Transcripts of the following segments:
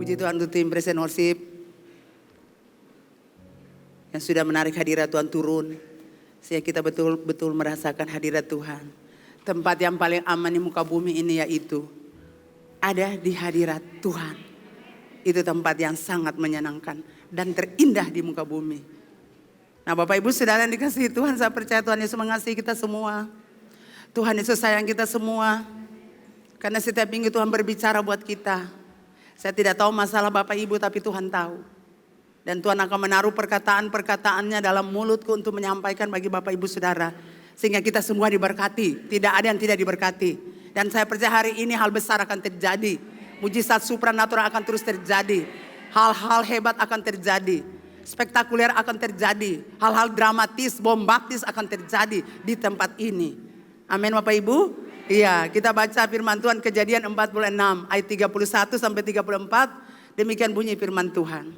Puji Tuhan untuk tim Present Worship yang sudah menarik hadirat Tuhan turun. Sehingga kita betul-betul merasakan hadirat Tuhan. Tempat yang paling aman di muka bumi ini yaitu ada di hadirat Tuhan. Itu tempat yang sangat menyenangkan dan terindah di muka bumi. Nah Bapak Ibu Saudara yang dikasihi Tuhan, saya percaya Tuhan Yesus mengasihi kita semua. Tuhan Yesus sayang kita semua. Karena setiap minggu Tuhan berbicara buat kita. Saya tidak tahu masalah Bapak Ibu tapi Tuhan tahu. Dan Tuhan akan menaruh perkataan-perkataannya dalam mulutku untuk menyampaikan bagi Bapak Ibu Saudara. Sehingga kita semua diberkati. Tidak ada yang tidak diberkati. Dan saya percaya hari ini hal besar akan terjadi. Mujizat supranatural akan terus terjadi. Hal-hal hebat akan terjadi. Spektakuler akan terjadi. Hal-hal dramatis, bombastis akan terjadi di tempat ini. Amin Bapak Ibu. Iya, kita baca firman Tuhan Kejadian 46 ayat 31 sampai 34. Demikian bunyi firman Tuhan.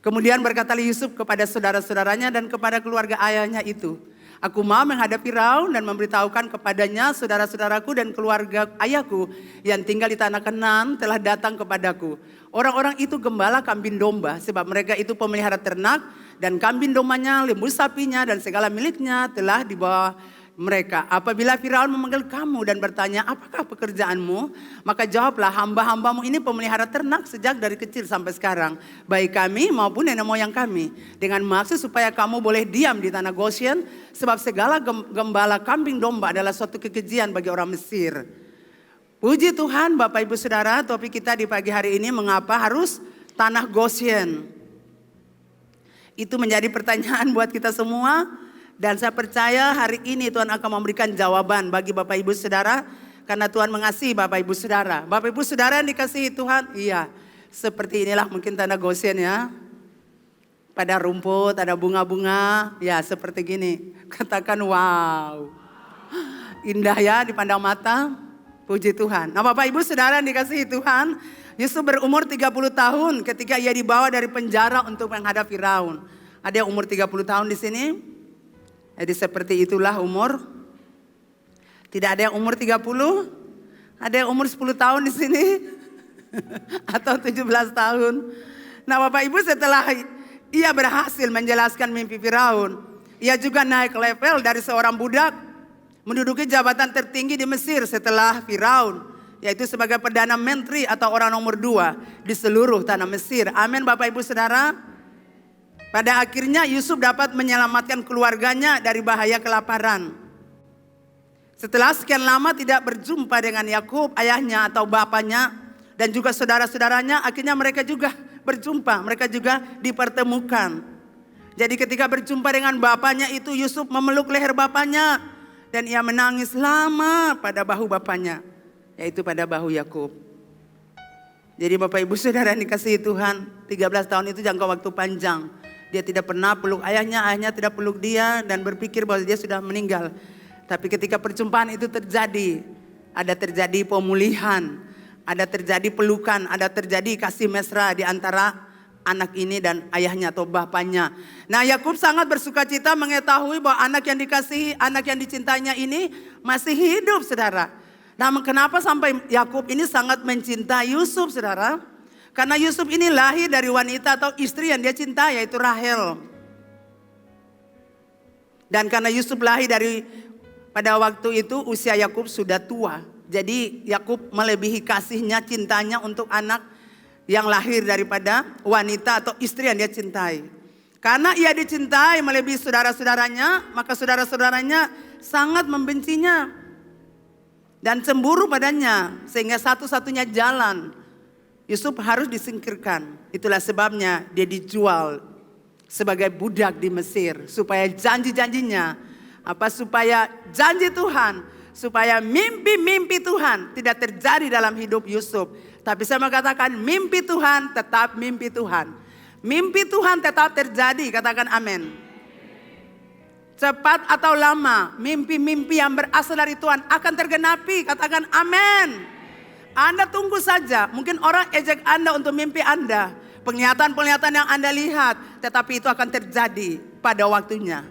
Kemudian berkatalah Yusuf kepada saudara-saudaranya dan kepada keluarga ayahnya itu, aku mau menghadap Firaun dan memberitahukan kepadanya saudara-saudaraku dan keluarga ayahku yang tinggal di tanah Kanaan telah datang kepadaku. Orang-orang itu gembala kambing domba sebab mereka itu pemelihara ternak dan kambing dombanya, lembu sapinya dan segala miliknya telah dibawa mereka. Apabila Firaun memanggil kamu dan bertanya, apakah pekerjaanmu? Maka jawablah, hamba-hambamu ini pemelihara ternak sejak dari kecil sampai sekarang. Baik kami maupun nenek moyang kami. Dengan maksud supaya kamu boleh diam di tanah Goshen. Sebab segala gembala kambing domba adalah suatu kekejian bagi orang Mesir. Puji Tuhan Bapak Ibu Saudara, topik kita di pagi hari ini mengapa harus tanah Goshen? Itu menjadi pertanyaan buat kita semua. Dan saya percaya hari ini Tuhan akan memberikan jawaban bagi Bapak Ibu Saudara. Karena Tuhan mengasihi Bapak Ibu Saudara. Bapak Ibu Saudara yang dikasihi Tuhan. Iya, seperti inilah mungkin tanah Goshen ya. Pada rumput, ada bunga-bunga. Ya seperti gini. Katakan wow. Indah ya dipandang mata. Puji Tuhan. Nah Bapak Ibu Saudara yang dikasihi Tuhan. Yusuf berumur 30 tahun ketika ia dibawa dari penjara untuk menghadap Firaun. Ada yang umur 30 tahun di sini? Jadi seperti itulah umur. Tidak ada yang umur 30. Ada yang umur 10 tahun di sini. Atau 17 tahun. Nah Bapak Ibu setelah ia berhasil menjelaskan mimpi Firaun. Ia juga naik level dari seorang budak. Menduduki jabatan tertinggi di Mesir setelah Firaun. Yaitu sebagai Perdana Menteri atau orang nomor 2 di seluruh tanah Mesir. Amin Bapak Ibu Saudara. Pada akhirnya Yusuf dapat menyelamatkan keluarganya dari bahaya kelaparan. Setelah sekian lama tidak berjumpa dengan Yakub, ayahnya atau bapaknya, dan juga saudara-saudaranya, akhirnya mereka juga berjumpa, mereka juga dipertemukan. Jadi ketika berjumpa dengan bapaknya itu, Yusuf memeluk leher bapaknya, dan ia menangis lama pada bahu bapaknya, yaitu pada bahu Yakub. Jadi Bapak Ibu Saudara yang dikasihi Tuhan, 13 tahun itu jangka waktu panjang. Dia tidak pernah peluk ayahnya, ayahnya tidak peluk dia dan berpikir bahwa dia sudah meninggal. Tapi ketika perjumpaan itu terjadi, ada terjadi pemulihan, ada terjadi pelukan, ada terjadi kasih mesra di antara anak ini dan ayahnya atau bapaknya. Nah Yakub sangat bersukacita mengetahui bahwa anak yang dikasihi, anak yang dicintainya ini masih hidup saudara. Nah kenapa sampai Yakub ini sangat mencintai Yusuf saudara? Karena Yusuf ini lahir dari wanita atau istri yang dia cintai yaitu Rahel. Dan karena Yusuf lahir pada waktu itu usia Yakub sudah tua. Jadi Yakub melebihi kasihnya, cintanya untuk anak yang lahir daripada wanita atau istri yang dia cintai. Karena ia dicintai melebihi saudara-saudaranya, maka saudara-saudaranya sangat membencinya. Dan cemburu padanya sehingga satu-satunya jalan Yusuf harus disingkirkan. Itulah sebabnya dia dijual sebagai budak di Mesir. Supaya janji-janjinya, supaya janji Tuhan, supaya mimpi-mimpi Tuhan tidak terjadi dalam hidup Yusuf. Tapi saya mengatakan mimpi Tuhan tetap mimpi Tuhan. Mimpi Tuhan tetap terjadi, katakan amin. Cepat atau lama, mimpi-mimpi yang berasal dari Tuhan akan tergenapi, katakan amin. Anda tunggu saja, mungkin orang ejek Anda untuk mimpi Anda. Penglihatan-penglihatan yang Anda lihat, tetapi itu akan terjadi pada waktunya.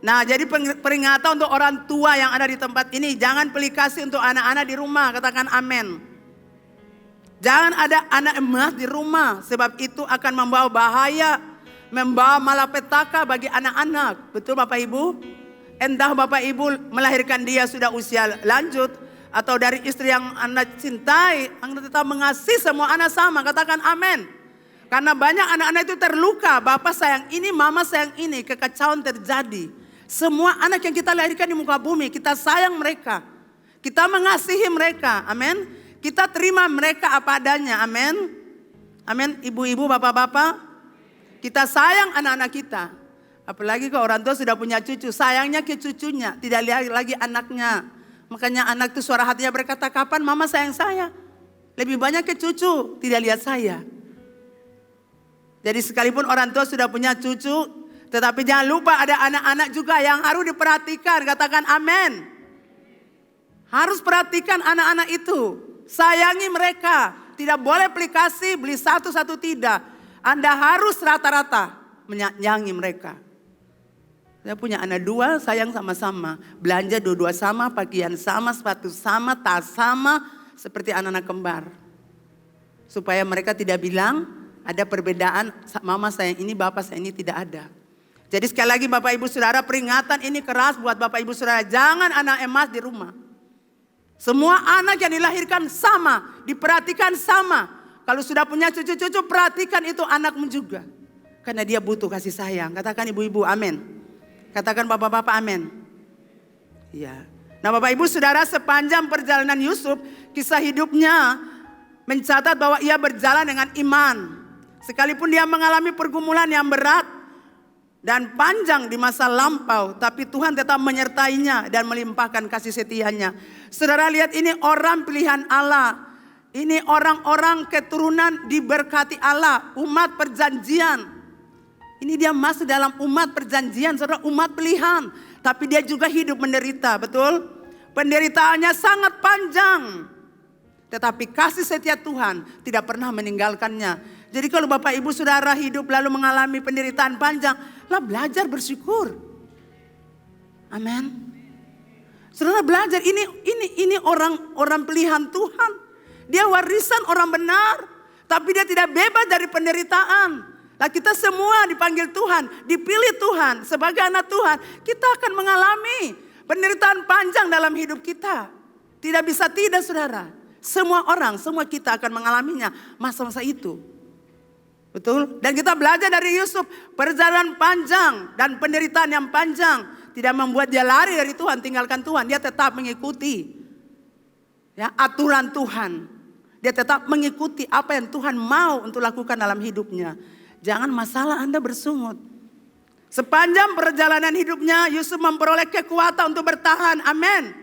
Nah jadi peringatan untuk orang tua yang ada di tempat ini. Jangan pelik kasih untuk anak-anak di rumah, katakan amin. Jangan ada anak emas di rumah, sebab itu akan membawa bahaya, membawa malapetaka bagi anak-anak. Betul Bapak Ibu? Entah Bapak Ibu melahirkan dia sudah usia lanjut, atau dari istri yang Anda cintai, Anda tetap mengasihi semua anak sama. Katakan amin. Karena banyak anak-anak itu terluka, Bapak sayang ini, Mama sayang ini, kekacauan terjadi. Semua anak yang kita lahirkan di muka bumi, kita sayang mereka. Kita mengasihi mereka, amin. Kita terima mereka apa adanya, amin. Amin, ibu-ibu, bapak-bapak. Kita sayang anak-anak kita. Apalagi kalau orang tua sudah punya cucu, sayangnya ke cucunya, tidak lihat lagi anaknya. Makanya anak itu suara hatinya berkata, kapan Mama sayang saya? Lebih banyak ke cucu, tidak lihat saya. Jadi sekalipun orang tua sudah punya cucu, tetapi jangan lupa ada anak-anak juga yang harus diperhatikan. Katakan amin. Harus perhatikan anak-anak itu. Sayangi mereka. Tidak boleh aplikasi beli satu-satu, tidak. Anda harus rata-rata menyayangi mereka. Saya punya anak dua, sayang sama-sama. Belanja dua-dua sama, pakaian sama, sepatu sama, tas sama. Seperti anak-anak kembar. Supaya mereka tidak bilang ada perbedaan, Mama sayang ini, Bapak sayang ini, tidak ada. Jadi sekali lagi Bapak Ibu Saudara, peringatan ini keras buat Bapak Ibu Saudara. Jangan anak emas di rumah. Semua anak yang dilahirkan sama, diperhatikan sama. Kalau sudah punya cucu-cucu, perhatikan itu anakmu juga. Karena dia butuh kasih sayang. Katakan ibu-ibu amin. Katakan bapak-bapak amin. Ya. Nah Bapak Ibu Saudara, sepanjang perjalanan Yusuf, kisah hidupnya mencatat bahwa ia berjalan dengan iman. Sekalipun dia mengalami pergumulan yang berat dan panjang di masa lampau, tapi Tuhan tetap menyertainya dan melimpahkan kasih setianya. Saudara lihat, ini orang pilihan Allah. Ini orang-orang keturunan diberkati Allah, umat perjanjian. Ini dia masuk dalam umat perjanjian, saudara, umat pilihan. Tapi dia juga hidup menderita, betul? Penderitaannya sangat panjang. Tetapi kasih setia Tuhan tidak pernah meninggalkannya. Jadi kalau Bapak Ibu Saudara hidup lalu mengalami penderitaan panjang, lah belajar bersyukur. Amin. Saudara belajar, ini orang pilihan Tuhan. Dia warisan orang benar, tapi dia tidak bebas dari penderitaan. Lah kita semua dipanggil Tuhan, dipilih Tuhan sebagai anak Tuhan. Kita akan mengalami penderitaan panjang dalam hidup kita. Tidak bisa tidak, saudara. Semua orang, semua kita akan mengalaminya masa-masa itu. Betul? Dan kita belajar dari Yusuf, perjalanan panjang dan penderitaan yang panjang tidak membuat dia lari dari Tuhan, tinggalkan Tuhan. Dia tetap mengikuti ya, aturan Tuhan. Dia tetap mengikuti apa yang Tuhan mau untuk lakukan dalam hidupnya. Jangan masalah Anda bersungut. Sepanjang perjalanan hidupnya, Yusuf memperoleh kekuatan untuk bertahan. Amin.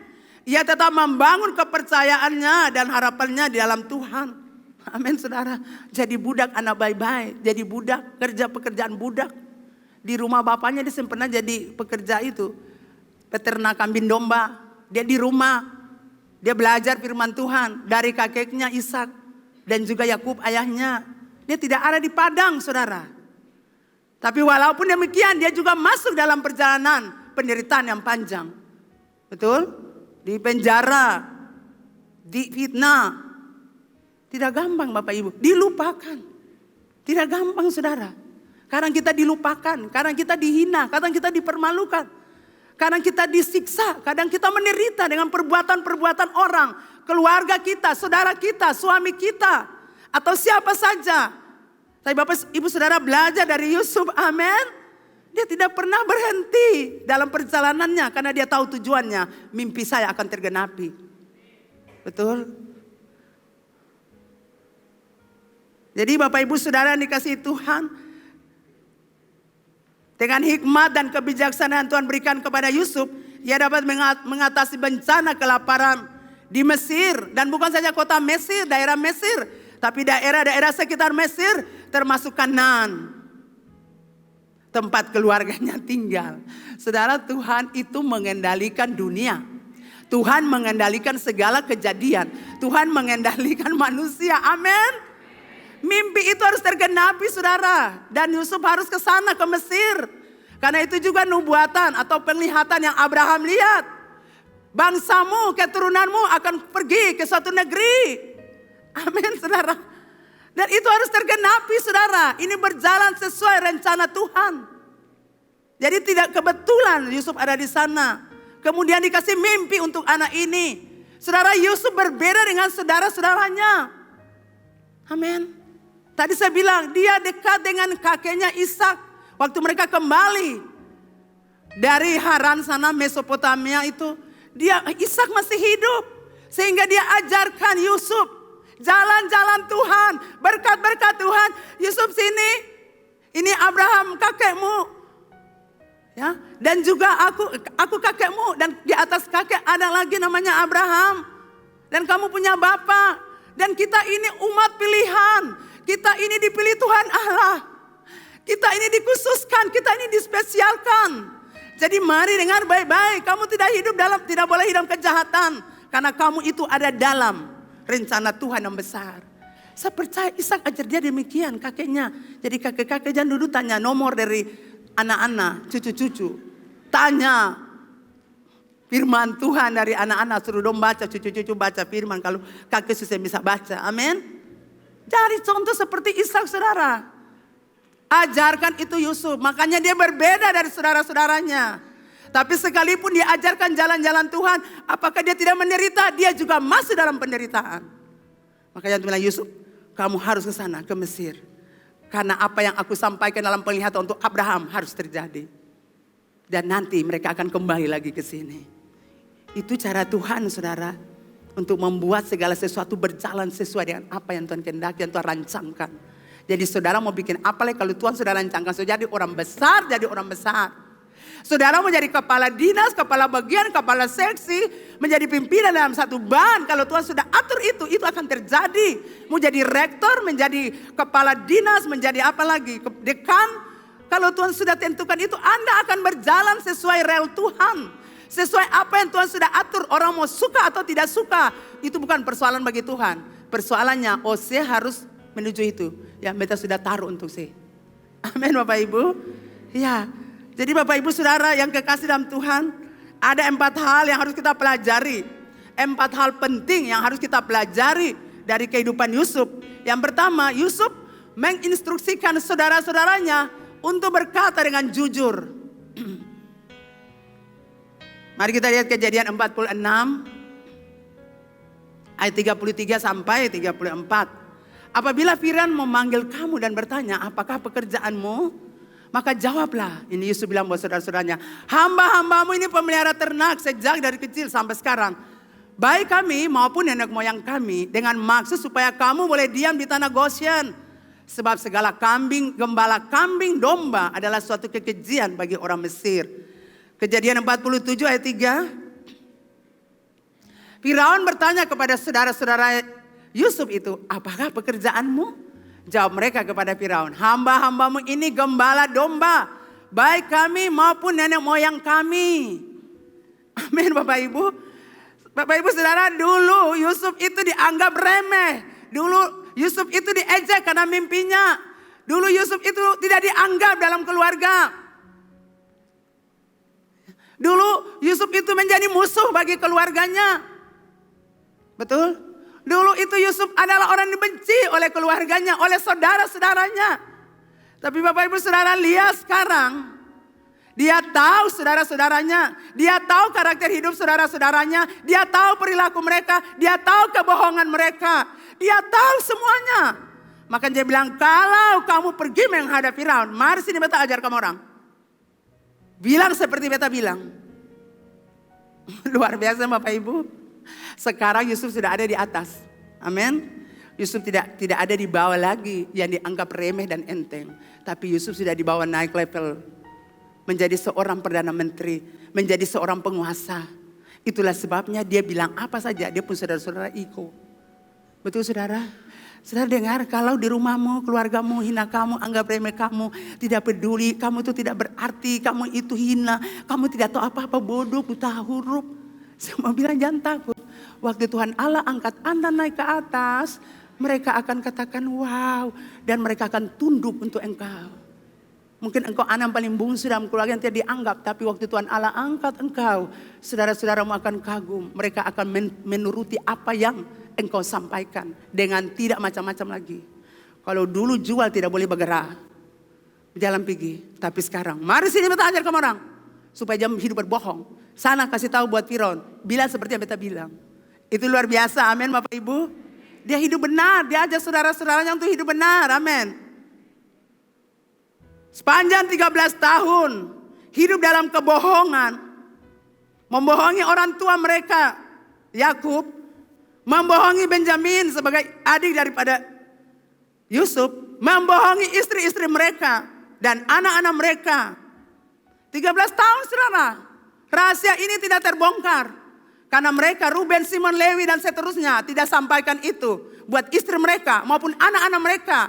Ia tetap membangun kepercayaannya dan harapannya di dalam Tuhan. Amin saudara. Jadi budak anak baik-baik. Jadi budak, kerja pekerjaan budak. Di rumah bapaknya dia pernah jadi pekerja itu. Peternak kambing domba. Dia di rumah. Dia belajar firman Tuhan. Dari kakeknya Ishak. Dan juga Yakub ayahnya. Dia tidak ada di padang saudara. Tapi walaupun demikian dia juga masuk dalam perjalanan penderitaan yang panjang. Betul? Di penjara. Di fitnah. Tidak gampang Bapak Ibu, dilupakan. Tidak gampang saudara. Kadang kita dilupakan, kadang kita dihina, kadang kita dipermalukan. Kadang kita disiksa, kadang kita menderita dengan perbuatan-perbuatan orang. Keluarga kita, saudara kita, suami kita. Atau siapa saja. Tapi Bapak Ibu Saudara belajar dari Yusuf, amin. Dia tidak pernah berhenti dalam perjalanannya. Karena dia tahu tujuannya, mimpi saya akan tergenapi. Betul? Jadi Bapak Ibu Saudara yang dikasihi Tuhan, dengan hikmat dan kebijaksanaan Tuhan berikan kepada Yusuf, ia dapat mengatasi bencana kelaparan di Mesir. Dan bukan saja kota Mesir, daerah Mesir, tapi daerah-daerah sekitar Mesir, termasuk Kanaan, tempat keluarganya tinggal. Saudara, Tuhan itu mengendalikan dunia. Tuhan mengendalikan segala kejadian. Tuhan mengendalikan manusia, amin. Mimpi itu harus tergenapi saudara. Dan Yusuf harus ke sana, ke Mesir. Karena itu juga nubuatan atau penglihatan yang Abraham lihat. Bangsamu, keturunanmu akan pergi ke suatu negeri. Amin saudara. Dan itu harus tergenapi saudara. Ini berjalan sesuai rencana Tuhan. Jadi tidak kebetulan Yusuf ada di sana. Kemudian dikasih mimpi untuk anak ini. Saudara, Yusuf berbeda dengan saudara-saudaranya. Amin. Tadi saya bilang dia dekat dengan kakeknya Ishak. Waktu mereka kembali dari Haran sana Mesopotamia itu. Ishak masih hidup. Sehingga dia ajarkan Yusuf. Jalan-jalan Tuhan. Berkat-berkat Tuhan. Yusuf sini. Ini Abraham kakekmu. Ya, dan juga aku kakekmu. Dan di atas kakek ada lagi namanya Abraham. Dan kamu punya bapak. Dan kita ini umat pilihan. Kita ini dipilih Tuhan Allah. Kita ini dikhususkan, kita ini dispesialkan. Jadi mari dengar baik-baik. Kamu tidak boleh hidup kejahatan. Karena kamu itu ada dalam rencana Tuhan yang besar. Saya percaya Ishak ajar dia demikian kakeknya. Jadi kakek-kakek jangan dulu tanya nomor dari anak-anak, cucu-cucu. Tanya firman Tuhan dari anak-anak. Suruh dong baca, cucu-cucu baca firman. Kalau kakek susah bisa baca, amin. Cari contoh seperti Ishak saudara. Ajarkan itu Yusuf. Makanya dia berbeda dari saudara-saudaranya. Tapi sekalipun dia ajarkan jalan-jalan Tuhan. Apakah dia tidak menderita? Dia juga masih dalam penderitaan. Makanya Tuhan bilang Yusuf, kamu harus ke sana, ke Mesir. Karena apa yang aku sampaikan dalam penglihatan untuk Abraham harus terjadi. Dan nanti mereka akan kembali lagi ke sini. Itu cara Tuhan saudara. Untuk membuat segala sesuatu berjalan sesuai dengan apa yang Tuhan kehendaki, yang Tuhan rancangkan. Jadi saudara mau bikin apa lagi kalau Tuhan sudah rancangkan. So, jadi orang besar, jadi orang besar. Saudara mau jadi kepala dinas, kepala bagian, kepala seksi. Menjadi pimpinan dalam satu ban. Kalau Tuhan sudah atur itu akan terjadi. Mau jadi rektor, menjadi kepala dinas, menjadi apa lagi? Dekan. Kalau Tuhan sudah tentukan itu, Anda akan berjalan sesuai rel Tuhan. Sesuai apa yang Tuhan sudah atur. Orang mau suka atau tidak suka. Itu bukan persoalan bagi Tuhan. Persoalannya, saya harus menuju itu. Ya, kita sudah taruh untuk saya. Amin Bapak Ibu. Ya, jadi Bapak Ibu Saudara yang kekasih dalam Tuhan. Ada 4 hal yang harus kita pelajari. 4 hal penting yang harus kita pelajari dari kehidupan Yusuf. Yang pertama, Yusuf menginstruksikan saudara-saudaranya untuk berkata dengan jujur. Mari kita lihat Kejadian 46 ayat 33 sampai 34. Apabila Firaun memanggil kamu dan bertanya, apakah pekerjaanmu? Maka jawablah, ini Yusuf bilang buat saudara-saudaranya, hamba-hambamu ini pemelihara ternak sejak dari kecil sampai sekarang. Baik kami maupun nenek moyang kami, dengan maksud supaya kamu boleh diam di tanah Goshen. Sebab segala gembala kambing domba adalah suatu kekejian bagi orang Mesir. Kejadian 47 ayat 3. Firaun bertanya kepada saudara-saudara Yusuf itu, apakah pekerjaanmu? Jawab mereka kepada Firaun, hamba-hambamu ini gembala domba, baik kami maupun nenek moyang kami. Amin Bapak Ibu. Bapak Ibu Saudara, dulu Yusuf itu dianggap remeh. Dulu Yusuf itu diejek karena mimpinya. Dulu Yusuf itu tidak dianggap dalam keluarga. Dulu Yusuf itu menjadi musuh bagi keluarganya. Betul? Dulu itu Yusuf adalah orang dibenci oleh keluarganya, oleh saudara-saudaranya. Tapi Bapak Ibu Saudara lihat sekarang. Dia tahu saudara-saudaranya. Dia tahu karakter hidup saudara-saudaranya. Dia tahu perilaku mereka. Dia tahu kebohongan mereka. Dia tahu semuanya. Maka dia bilang, kalau kamu pergi menghadap Firaun, mari sini beta ajar kamu orang. Bilang seperti beta bilang. Luar biasa Bapak Ibu. Sekarang Yusuf sudah ada di atas. Amin. Yusuf tidak ada di bawah lagi yang dianggap remeh dan enteng. Tapi Yusuf sudah dibawa naik level. Menjadi seorang Perdana Menteri. Menjadi seorang penguasa. Itulah sebabnya dia bilang apa saja. Dia pun saudara-saudara ikut. Betul saudara? Saudara dengar, kalau di rumahmu, keluargamu hina kamu, anggap remeh kamu, tidak peduli, kamu itu tidak berarti, kamu itu hina, kamu tidak tahu apa-apa, bodoh, buta huruf. Saya mau bilang jangan takut. Waktu Tuhan Allah angkat Anda naik ke atas, mereka akan katakan wow, dan mereka akan tunduk untuk engkau. Mungkin engkau anak paling bungsu dalam keluarga yang tidak dianggap, tapi waktu Tuhan Allah angkat engkau, saudara-saudaramu akan kagum, mereka akan menuruti apa yang engkau sampaikan dengan tidak macam-macam lagi. Kalau dulu jual tidak boleh bergerak, jalan pergi. Tapi sekarang, mari sini beta ajar kamu orang. Supaya jangan hidup berbohong. Sana kasih tahu buat Firaun, bilang seperti yang beta bilang. Itu luar biasa, amin Bapak Ibu. Dia hidup benar, dia ajak saudara-saudaranya untuk hidup benar, amin. Sepanjang 13 tahun, hidup dalam kebohongan. Membohongi orang tua mereka, Yakub. Membohongi Benjamin sebagai adik daripada Yusuf. Membohongi istri-istri mereka dan anak-anak mereka. 13 tahun saudara. Rahasia ini tidak terbongkar. Karena mereka, Ruben, Simon, Lewi dan seterusnya tidak sampaikan itu. Buat istri mereka maupun anak-anak mereka.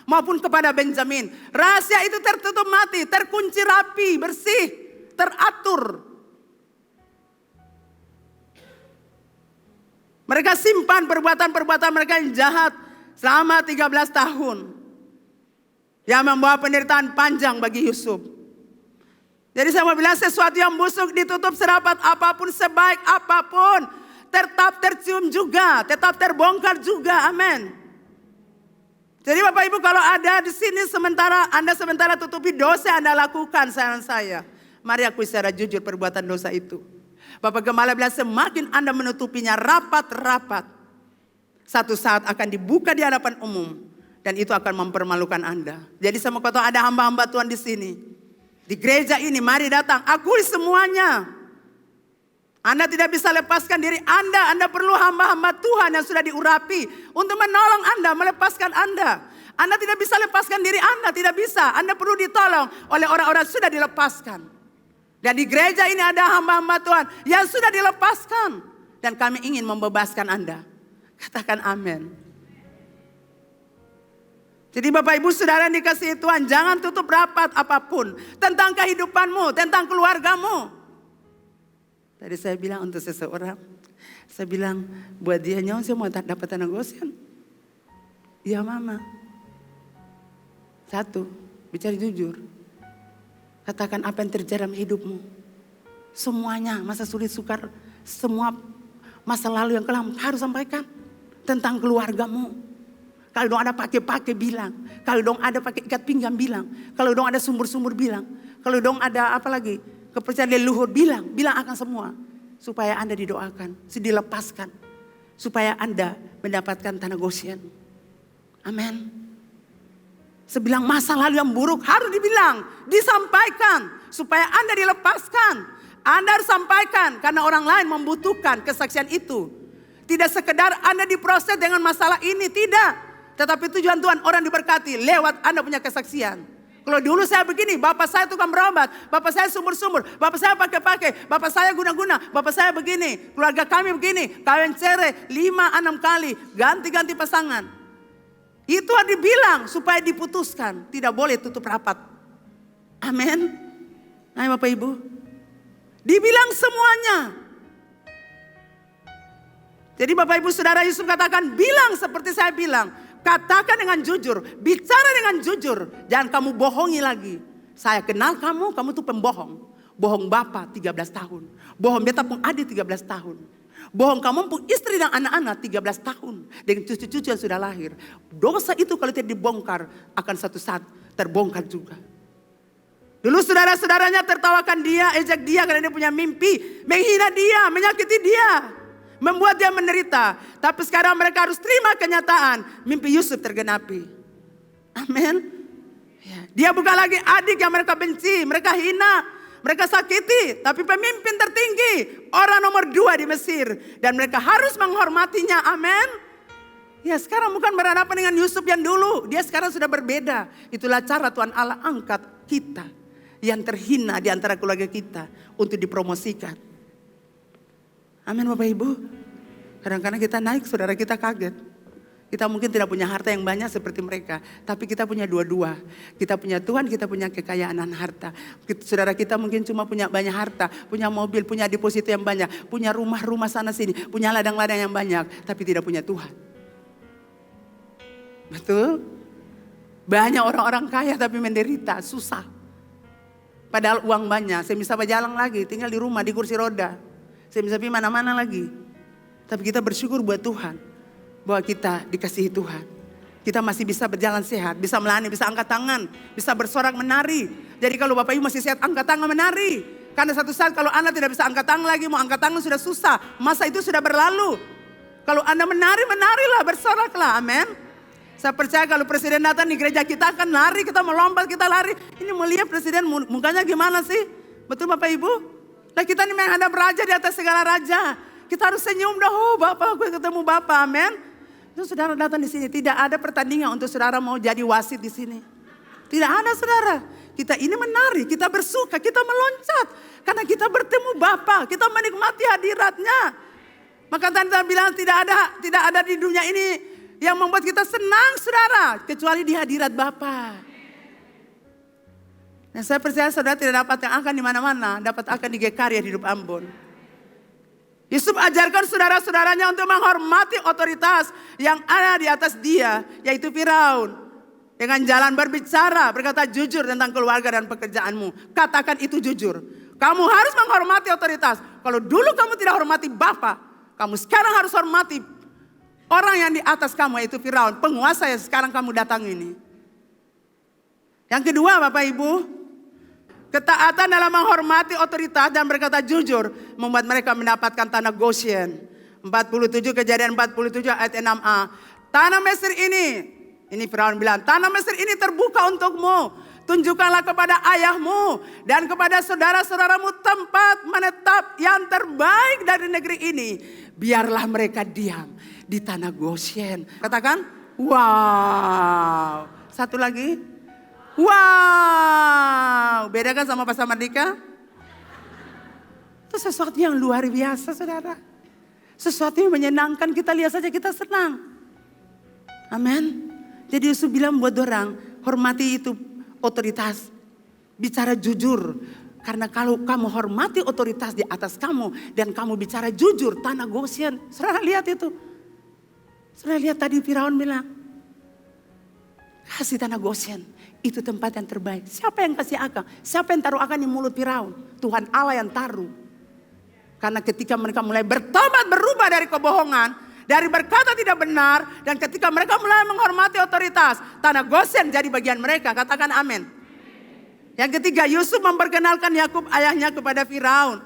Maupun kepada Benjamin. Rahasia itu tertutup mati, terkunci rapi, bersih, teratur. Mereka simpan perbuatan-perbuatan mereka yang jahat selama 13 tahun. Yang membawa penderitaan panjang bagi Yusuf. Jadi saya mau bilang sesuatu yang busuk ditutup serapat apapun, sebaik apapun. Tetap tercium juga, tetap terbongkar juga, amin. Jadi Bapak Ibu kalau ada di sini Anda sementara tutupi dosa Anda lakukan saran saya. Mari akui secara jujur perbuatan dosa itu. Bapak Gembala bilang semakin Anda menutupinya rapat-rapat. Satu saat akan dibuka di hadapan umum. Dan itu akan mempermalukan Anda. Jadi saya mau katakan ada hamba-hamba Tuhan di sini. Di gereja ini mari datang, akui semuanya. Anda tidak bisa lepaskan diri Anda. Anda perlu hamba-hamba Tuhan yang sudah diurapi untuk menolong Anda, melepaskan Anda. Anda tidak bisa lepaskan diri Anda, tidak bisa. Anda perlu ditolong oleh orang-orang sudah dilepaskan. Dan di gereja ini ada hamba-hamba Tuhan yang sudah dilepaskan. Dan kami ingin membebaskan Anda. Katakan amin. Jadi Bapak Ibu Saudara yang dikasihi Tuhan, jangan tutup rapat apapun. Tentang kehidupanmu, tentang keluargamu. Tadi saya bilang untuk seseorang, saya bilang buat dia nyawa saya mau dapat tanah gosien. Iya mama. Satu, bicara jujur. Katakan apa yang terjadi dalam hidupmu. Semuanya, masa sulit sukar, semua masa lalu yang kelam harus sampaikan. Tentang keluargamu. Kalau dong ada pakai-pakai bilang. Kalau dong ada pakai ikat pinggang bilang. Kalau dong ada sumur-sumur bilang. Kalau dong ada apa lagi? Kepercayaan leluhur bilang. Bilang akan semua. Supaya Anda didoakan. Dilepaskan. Supaya Anda mendapatkan tanah Gosyen. Amin. Sebilang masa lalu yang buruk harus dibilang. Disampaikan. Supaya Anda dilepaskan. Anda harus sampaikan. Karena orang lain membutuhkan kesaksian itu. Tidak sekedar Anda diproses dengan masalah ini. Tidak. Tetapi tujuan Tuhan orang diberkati lewat Anda punya kesaksian. Kalau dulu saya begini, bapak saya tukang berobat, bapak saya sumur-sumur, bapak saya pakai-pakai, bapak saya guna-guna, bapak saya begini, keluarga kami begini, kawin cerai 5-6 kali, ganti-ganti pasangan. Itu harus dibilang supaya diputuskan, tidak boleh tutup rapat. Amin. Nah Bapak Ibu, dibilang semuanya. Jadi Bapak Ibu Saudara Yusuf katakan, bilang seperti saya bilang. Katakan dengan jujur, bicara dengan jujur. Jangan kamu bohongi lagi. Saya kenal kamu, kamu tuh pembohong. Bohong bapak 13 tahun. Bohong beta pun adik 13 tahun. Bohong kamu pun istri dan anak-anak 13 tahun. Dengan cucu-cucu yang sudah lahir. Dosa itu kalau tidak dibongkar, akan satu saat terbongkar juga. Dulu saudara-saudaranya tertawakan dia, ejek dia karena dia punya mimpi. Menghina dia, menyakiti dia. Membuat dia menderita. Tapi sekarang mereka harus terima kenyataan. Mimpi Yusuf tergenapi. Amin. Ya. Dia bukan lagi adik yang mereka benci. Mereka hina. Mereka sakiti. Tapi pemimpin tertinggi. Orang nomor 2 di Mesir. Dan mereka harus menghormatinya. Amin. Ya sekarang bukan berhadapan dengan Yusuf yang dulu. Dia sekarang sudah berbeda. Itulah cara Tuhan Allah angkat kita. Yang terhina di antara keluarga kita. Untuk dipromosikan. Amin Bapak Ibu. Kadang-kadang kita naik, saudara kita kaget. Kita mungkin tidak punya harta yang banyak seperti mereka. Tapi kita punya dua-dua. Kita punya Tuhan, kita punya kekayaan dan harta. Saudara kita mungkin cuma punya banyak harta. Punya mobil, punya deposito yang banyak. Punya rumah-rumah sana sini. Punya ladang-ladang yang banyak. Tapi tidak punya Tuhan. Betul? Banyak orang-orang kaya tapi menderita, susah. Padahal uang banyak. Saya bisa berjalan lagi, tinggal di rumah, di kursi roda. Saya bisa pergi mana-mana lagi. Tapi kita bersyukur buat Tuhan. bahwa kita dikasihi Tuhan. Kita masih bisa berjalan sehat, bisa melayani, bisa angkat tangan, bisa bersorak menari. Jadi kalau Bapak Ibu masih sehat, angkat tangan menari. Karena satu saat kalau Anda tidak bisa angkat tangan lagi, mau angkat tangan sudah susah. Masa itu sudah berlalu. Kalau Anda menari, menarilah, bersoraklah. Amin. Saya percaya kalau presiden datang di gereja kita akan lari, kita melompat, kita lari. Ini melihat presiden mukanya gimana sih? Betul Bapak Ibu? Nah kita ini menghadap raja di atas segala raja. Kita harus senyum dah, oh Bapak, aku ketemu Bapak, amin. Itu saudara datang di sini, tidak ada pertandingan untuk saudara mau jadi wasit di sini. Tidak ada saudara. Kita ini menari, kita bersuka, kita meloncat. Karena kita bertemu Bapa, kita menikmati hadiratnya. Maka tadi saya bilang tidak ada di dunia ini yang membuat kita senang saudara. Kecuali di hadirat Bapa. Nah saya percaya saudara tidak dapat yang akan di mana-mana, dapat akan di GKRI hidup Ambon. Yusuf ajarkan saudara-saudaranya untuk menghormati otoritas yang ada di atas dia, yaitu Firaun. Dengan jalan berbicara, berkata jujur tentang keluarga dan pekerjaanmu. Katakan itu jujur. Kamu harus menghormati otoritas. Kalau dulu kamu tidak hormati Bapa, kamu sekarang harus hormati orang yang di atas kamu, yaitu Firaun, penguasa yang sekarang kamu datang ini. Yang kedua Bapak Ibu, ketaatan dalam menghormati otoritas dan berkata jujur membuat mereka mendapatkan tanah Goshen. 47 Kejadian 47 ayat 6a. Tanah Mesir ini Firaun bilang, tanah Mesir ini terbuka untukmu. Tunjukkanlah kepada ayahmu dan kepada saudara-saudaramu tempat menetap yang terbaik dari negeri ini. Biarlah mereka diam di tanah Goshen. Katakan, wow. Satu lagi. Wow, beda kan sama Pastor Mardika? Itu sesuatu yang luar biasa saudara. Sesuatu yang menyenangkan, kita lihat saja kita senang. Amin. Jadi Yusuf bilang buat orang, hormati itu otoritas. Bicara jujur. Karena kalau kamu hormati otoritas di atas kamu dan kamu bicara jujur, tanah Goshen. Saudara lihat itu. Saudara lihat tadi Firaun bilang, kasih tanah Goshen. Itu tempat yang terbaik. Siapa yang kasih akal? Siapa yang taruh akal di mulut Firaun? Tuhan Allah yang taruh. Karena ketika mereka mulai bertobat, berubah dari kebohongan, dari berkata tidak benar, dan ketika mereka mulai menghormati otoritas, tanah Goshen jadi bagian mereka. Katakan amin. Yang ketiga, Yusuf memperkenalkan Yakub ayahnya kepada Firaun.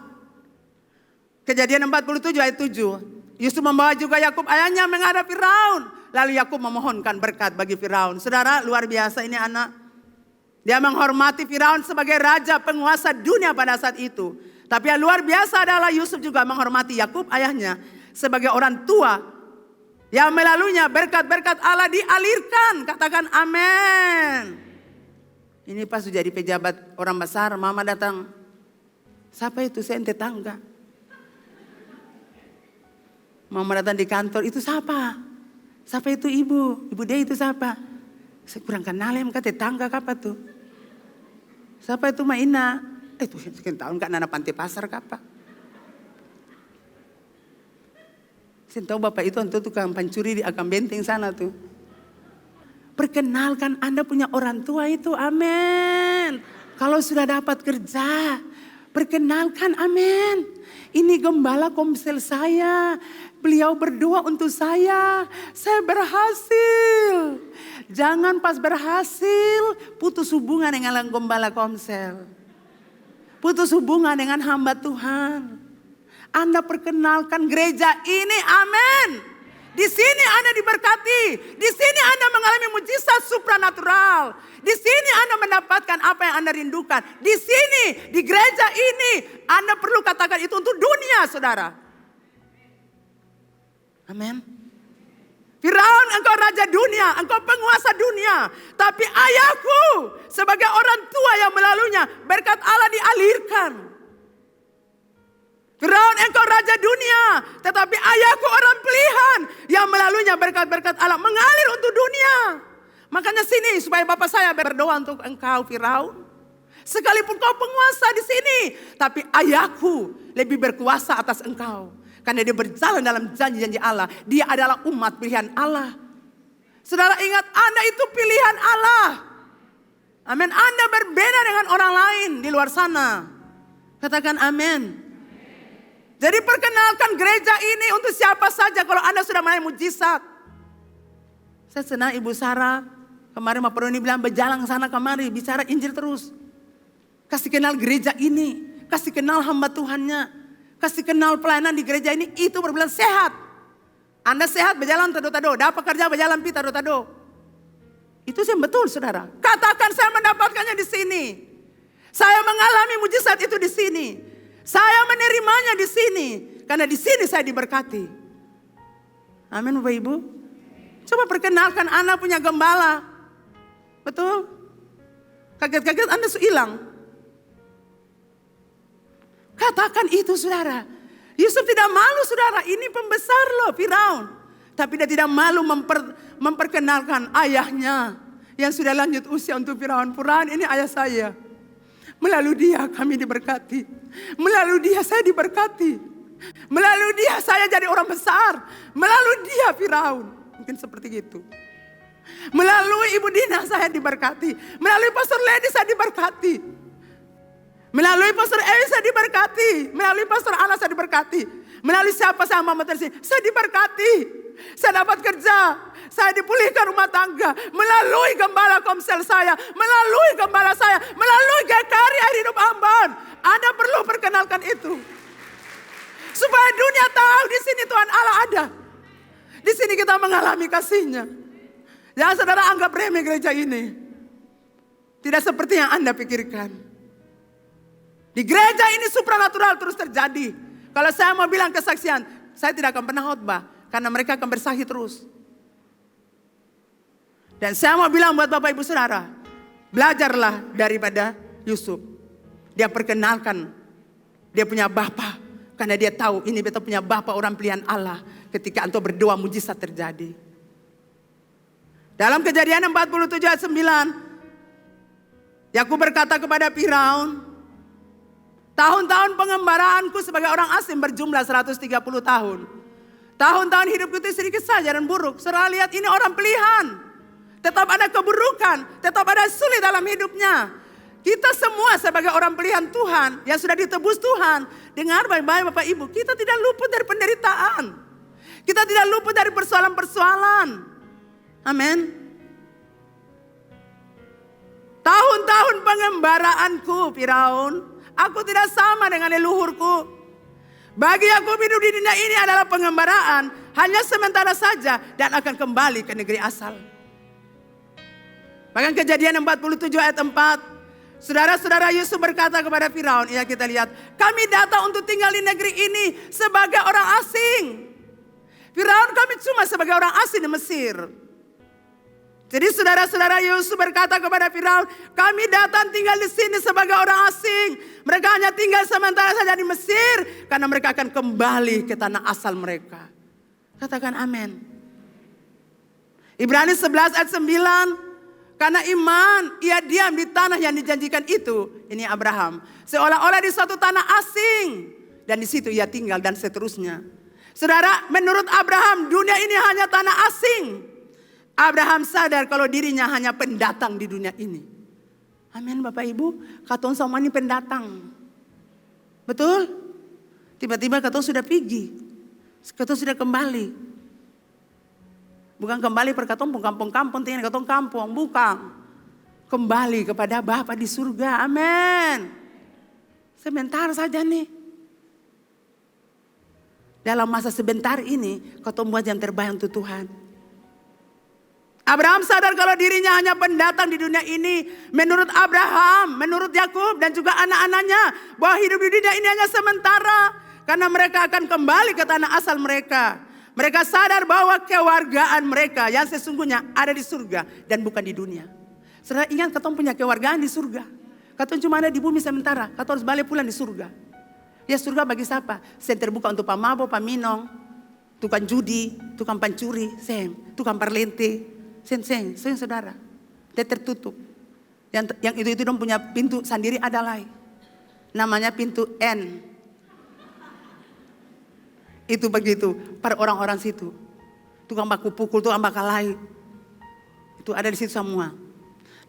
Kejadian 47 ayat 7. Yusuf membawa juga Yakub ayahnya menghadap Firaun. Lalu Yakub memohonkan berkat bagi Firaun. Saudara, luar biasa ini anak. Dia menghormati Firaun sebagai raja penguasa dunia pada saat itu. Tapi yang luar biasa adalah Yusuf juga menghormati Yakub ayahnya sebagai orang tua. Yang melaluinya berkat-berkat Allah dialirkan. Katakan amin. Ini pas jadi pejabat orang besar, mama datang. Siapa itu? Saya tetangga. Mama datang di kantor, itu siapa? Siapa itu ibu? Ibu dia itu siapa? Saya kurang kenal ya, muka tetangga apa tuh? Siapa itu Maina? Itu sekian tahun kan anak pantai pasar apa? Saya tahu bapak itu untuk tukang pancuri di Akam Benteng sana tuh. Perkenalkan Anda punya orang tua itu, amin. Kalau sudah dapat kerja, perkenalkan, amin. Ini gembala komsel saya. Beliau berdoa untuk saya berhasil. Jangan pas berhasil putus hubungan dengan gembala komsel. Putus hubungan dengan hamba Tuhan. Anda perkenalkan gereja ini, amin. Di sini Anda diberkati. Di sini Anda mengalami mujizat supranatural. Di sini Anda mendapatkan apa yang Anda rindukan. Di sini, di gereja ini, Anda perlu katakan itu untuk dunia, saudara. Amin. Firaun, engkau raja dunia, engkau penguasa dunia. Tapi ayahku sebagai orang tua yang melaluinya, berkat Allah dialirkan. Firaun, engkau raja dunia, tetapi ayahku orang pilihan yang melaluinya berkat-berkat Allah mengalir untuk dunia. Makanya sini supaya bapak saya berdoa untuk engkau Firaun. Sekalipun kau penguasa di sini, tapi ayahku lebih berkuasa atas engkau. Karena dia berjalan dalam janji-janji Allah. Dia adalah umat pilihan Allah. Saudara ingat, Anda itu pilihan Allah. Amin. Anda berbeda dengan orang lain di luar sana. Katakan amin. Jadi perkenalkan gereja ini untuk siapa saja kalau Anda sudah mulai mujizat. Saya senang Ibu Sarah, kemarin Pak Peroni bilang berjalan sana kemari, bicara Injil terus. Kasih kenal gereja ini, kasih kenal hamba Tuhannya, kasih kenal pelayanan di gereja ini, itu berbilang sehat. Anda sehat berjalan tado-tado, dapat kerja berjalan pi tado-tado. Itu yang betul saudara. Katakan saya mendapatkannya di sini. Saya mengalami mujizat itu di sini. Saya menerimanya di sini. Karena di sini saya diberkati. Amin Bapak Ibu. Coba perkenalkan Anda punya gembala. Betul? Kaget-kaget Anda hilang. Katakan itu saudara. Yusuf tidak malu saudara. Ini pembesar loh Firaun. Tapi dia tidak malu memperkenalkan ayahnya. Yang sudah lanjut usia untuk Firaun. Firaun ini ayah saya. Melalui dia kami diberkati. Melalui dia saya diberkati. Melalui dia saya jadi orang besar. Melalui dia Firaun. Mungkin seperti itu. Melalui Ibu Dina saya diberkati. Melalui Pastor Lady saya diberkati. Melalui Pastor Ewi saya diberkati. Melalui Pastor Ana saya diberkati. Melalui siapa saya Mama Tersi, saya diberkati. Saya dapat kerja. Saya dipulihkan rumah tangga. Melalui gembala komsel saya. Melalui gembala saya. Melalui GKRI Air Hidup Ambon. Anda perlu perkenalkan itu. Supaya dunia tahu di sini Tuhan Allah ada. Di sini kita mengalami kasih-Nya. Jangan saudara anggap remeh gereja ini. Tidak seperti yang Anda pikirkan. Di gereja ini supranatural terus terjadi. Kalau saya mau bilang kesaksian, saya tidak akan pernah khotbah. Karena mereka akan bersaksi terus. Dan saya mau bilang buat Bapak Ibu Saudara. Belajarlah daripada Yusuf. Dia perkenalkan. Dia punya Bapa. Karena dia tahu ini betul punya Bapa orang pilihan Allah. Ketika engkau berdoa mujizat terjadi. Dalam Kejadian 47 ayat 9. Yakub berkata kepada Firaun. Tahun-tahun pengembaraanku sebagai orang asing berjumlah 130 tahun. Tahun-tahun hidupku itu sedikit saja dan buruk. Saudara lihat ini orang pilihan. Tetap ada keburukan. Tetap ada sulit dalam hidupnya. Kita semua sebagai orang pilihan Tuhan. Yang sudah ditebus Tuhan. Dengar baik-baik Bapak Ibu. Kita tidak luput dari penderitaan. Kita tidak luput dari persoalan-persoalan. Amin. Tahun-tahun pengembaraanku Firaun. Aku tidak sama dengan leluhurku. Bagi Yakub hidup di dunia ini adalah pengembaraan. Hanya sementara saja dan akan kembali ke negeri asal. Bahkan Kejadian 47 ayat 4. Saudara-saudara Yusuf berkata kepada Firaun. Ya kita lihat. Kami datang untuk tinggal di negeri ini sebagai orang asing. Firaun kami cuma sebagai orang asing di Mesir. Jadi saudara-saudara Yusuf berkata kepada Firaun, kami datang tinggal di sini sebagai orang asing. Mereka hanya tinggal sementara saja di Mesir. Karena mereka akan kembali ke tanah asal mereka. Katakan amin. Ibrani 11 ayat 9. Karena iman ia diam di tanah yang dijanjikan itu. Ini Abraham. Seolah-olah di suatu tanah asing. Dan di situ ia tinggal dan seterusnya. Saudara, menurut Abraham dunia ini hanya tanah asing. Abraham sadar kalau dirinya hanya pendatang di dunia ini. Amin Bapak Ibu. Katong sama ini pendatang. Betul? Tiba-tiba katong sudah pergi. Katong sudah kembali. Bukan kembali per katong kampung-kampung. Tinggal katong kampung. Bukan. Kembali kepada Bapa di surga. Amin. Sebentar saja nih. Dalam masa sebentar ini. Katong buat yang terbaik untuk Tuhan. Abraham sadar kalau dirinya hanya pendatang di dunia ini. Menurut Abraham, menurut Yakub dan juga anak-anaknya. Bahwa hidup di dunia ini hanya sementara. Karena mereka akan kembali ke tanah asal mereka. Mereka sadar bahwa kewargaan mereka yang sesungguhnya ada di surga. Dan bukan di dunia. Saudara ingat katong punya kewargaan di surga. Katong cuma ada di bumi sementara. Katong harus balik pulang di surga. Ya surga bagi siapa? Sen terbuka untuk pamabok, paminong. Tukang judi, tukang pancuri, tukang parlente. Sen saudara. Dia tertutup. Yang itu dong punya pintu sendiri ada lain. Namanya pintu N. Itu begitu. Para orang-orang situ. Tukang baku pukul, tukang bakal lain. Itu ada di situ semua.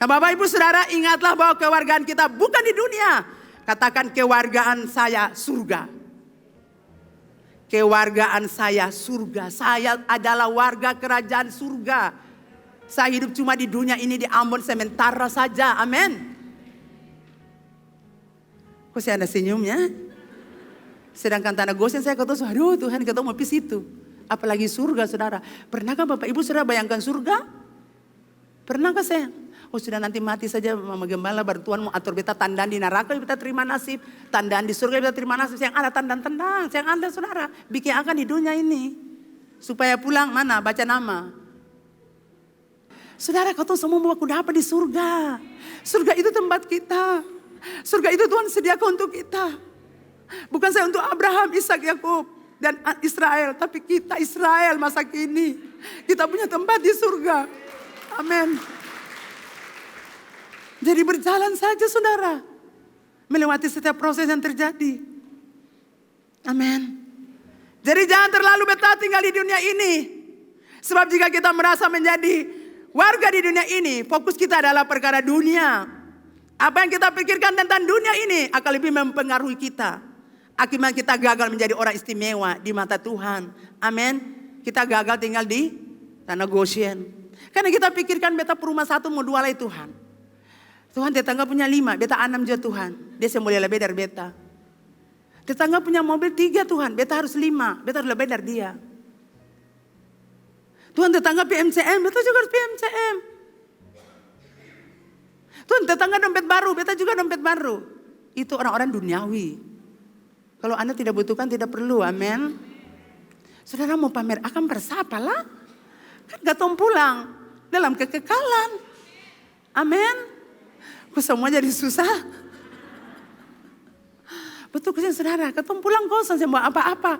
Nah Bapak Ibu Saudara ingatlah bahwa kewargaan kita bukan di dunia. Katakan kewargaan saya surga. Kewargaan saya surga. Saya adalah warga kerajaan surga. Saya hidup cuma di dunia ini di Ambon sementara saja. Amin. Kok saya ada senyumnya? Sedangkan tanah Gosen saya ketemu, aduh Tuhan ketemu mau pis itu. Apalagi surga saudara. Pernahkah Bapak Ibu saudara bayangkan surga? Pernahkah saya? Oh sudah nanti mati saja Mama Gembala baru Tuhan mau atur beta tandaan di neraka beta terima nasib. Tandaan di surga beta terima nasib. Yang ada tandaan-tandaan. Yang ada saudara. Bikin akan di dunia ini. Supaya pulang mana? Baca nama. Saudara kau tahu semua mau aku dapat di surga. Surga itu tempat kita. Surga itu Tuhan sediakan untuk kita. Bukan saya untuk Abraham, Ishak, Yakub dan Israel. Tapi kita Israel masa kini. Kita punya tempat di surga. Amin. Jadi berjalan saja saudara. Melewati setiap proses yang terjadi. Amin. Jadi jangan terlalu betah tinggal di dunia ini. Sebab jika kita merasa menjadi warga di dunia ini, fokus kita adalah perkara dunia. Apa yang kita pikirkan tentang dunia ini akan lebih mempengaruhi kita. Akibat kita gagal menjadi orang istimewa di mata Tuhan. Amin. Kita gagal tinggal di tanah Goshen. Karena kita pikirkan beta per rumah 1 mau 2 lagi Tuhan. Tuhan tetangga punya 5, beta 6 juga Tuhan. Dia semboleh lebih dari beta. Tetangga punya mobil 3 Tuhan, beta harus 5, beta harus lebih dari dia. Tuhan tetangga PMCM, beta juga harus PMCM. Tuhan tetangga dompet baru, beta juga dompet baru. Itu orang-orang duniawi. Kalau Anda tidak butuhkan tidak perlu, amin. Saudara mau pamer akan bersapalah. Kan gatong pulang dalam kekekalan. Amin. Kok semua jadi susah. Betul kan saudara, gatong pulang kosong saya mau apa-apa.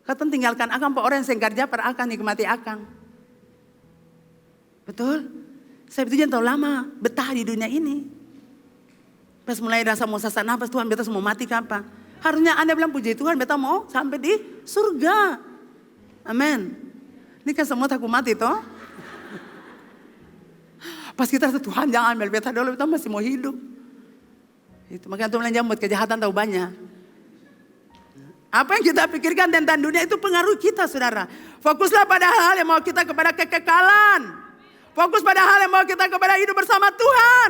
Katong tinggalkan akan pak orang yang kerja per akan nikmati akan. Betul? Saya itu jangan tahu lama betah di dunia ini. Pas mulai rasa mau sesak nafas Tuhan beta mau mati kapan? Harusnya Anda bilang puji Tuhan beta mau sampai di surga. Amin. Ini kan semua takut mati toh. Pas kita Tuhan jangan ambil beta dulu, beta masih mau hidup. Itu makanya Tuhan bilang buat kejahatan tahu banyak. Apa yang kita pikirkan tentang dunia itu pengaruh kita saudara. Fokuslah pada hal yang mau kita kepada kekekalan. Fokus pada hal yang mau kita kepada hidup bersama Tuhan.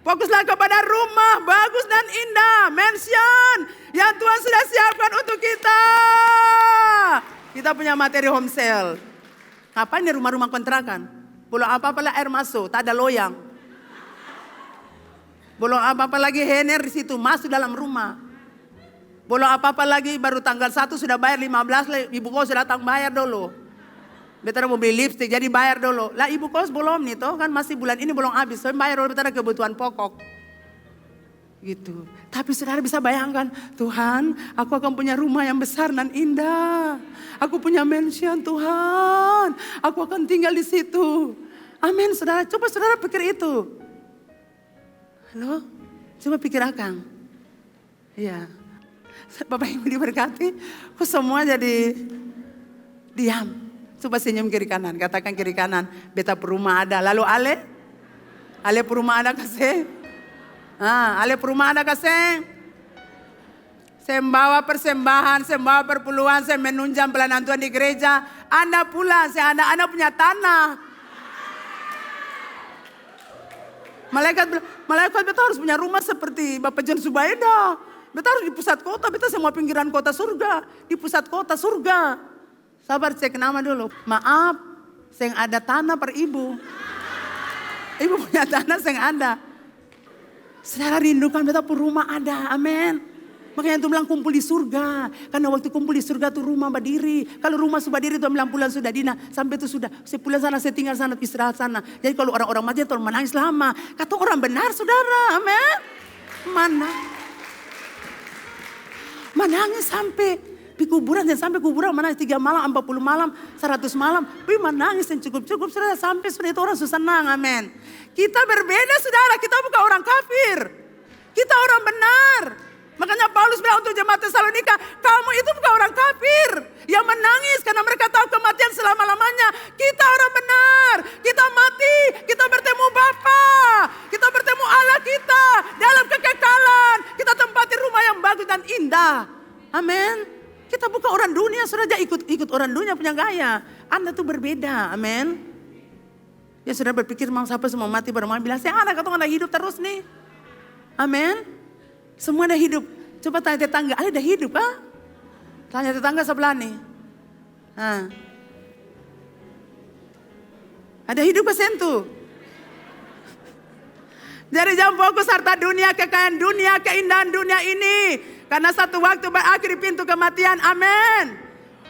Fokuslah kepada rumah bagus dan indah, mansion yang Tuhan sudah siapkan untuk kita. Kita punya materi home sale. Ngapain di rumah-rumah kontrakan? Belum apa-apa lah air masuk, tak ada loyang. Belum apa-apa lagi hener di situ, masuk dalam rumah. Belum apa-apa lagi baru tanggal 1 sudah bayar 15, ibu kos sudah datang bayar dulu. Beta mau beli lipstick jadi bayar dulu. Lah ibu kos belum nih toh kan masih bulan ini belum habis. So bayar dulu beta kebutuhan pokok. Gitu. Tapi saudara bisa bayangkan, Tuhan aku akan punya rumah yang besar dan indah. Aku punya mansion Tuhan. Aku akan tinggal di situ. Amin saudara. Coba saudara pikir itu. Halo? Coba pikir akang. Iya. Bapak Ibu diberkati. Kok semua jadi diam. Coba senyum kiri kanan, katakan kiri kanan. Beta perumah ada, lalu ale perumah ada kasih. Ale perumah ada kasih. Saya membawa persembahan, saya membawa perpuluhan, saya menunjang pelayanan Tuhan di gereja. Anda pula, Anda punya tanah. Malaikat beta harus punya rumah seperti Bapak John Subaida. Beta harus di pusat kota, beta semua pinggiran kota surga. Di pusat kota surga. Sabar cek nama dulu. Maaf, saya ada tanah per ibu. Ibu punya tanah saya ada. Saudara rindukan beta pun rumah ada, amin. Makanya itu bilang kumpul di surga. Karena waktu kumpul di surga tuh rumah berdiri. Kalau rumah sudah berdiri tuh bilang pulang sudah dina. Sampai itu sudah, saya pulang sana, saya tinggal sana, istirahat sana. Jadi kalau orang-orang mati tuh menangis lama. Kata orang benar saudara, amin. Menangis sampai di kuburan dan sampai kuburan menangis 3 malam, 40 malam, 100 malam. Tapi menangis yang cukup-cukup saudara sampai sudah itu orang susah senang, amin. Kita berbeda saudara, kita bukan orang kafir. Kita orang benar. Makanya Paulus bilang untuk jemaat Tesalonika, kamu itu bukan orang kafir yang menangis karena mereka tahu kematian selama-lamanya. Kita orang benar, kita mati, kita bertemu Bapa, kita bertemu Allah kita dalam kekekalan. Kita tempati rumah yang bagus dan indah. Amin. Kita bukan orang dunia, saudara ikut orang dunia punya gaya. Anda tuh berbeda, amin. Ya sudah berpikir mau siapa semua mati, baru mau bilang, saya anak katong ada hidup terus nih. Amin. Semua ada hidup. Coba tanya tetangga, ada hidup kah? Tanya tetangga sebelah nih. Nah. Ada hidup kesentuh. Jadi jangan fokus harta dunia, kekayaan dunia, keindahan dunia ini. Karena satu waktu berakhir di pintu kematian, amin.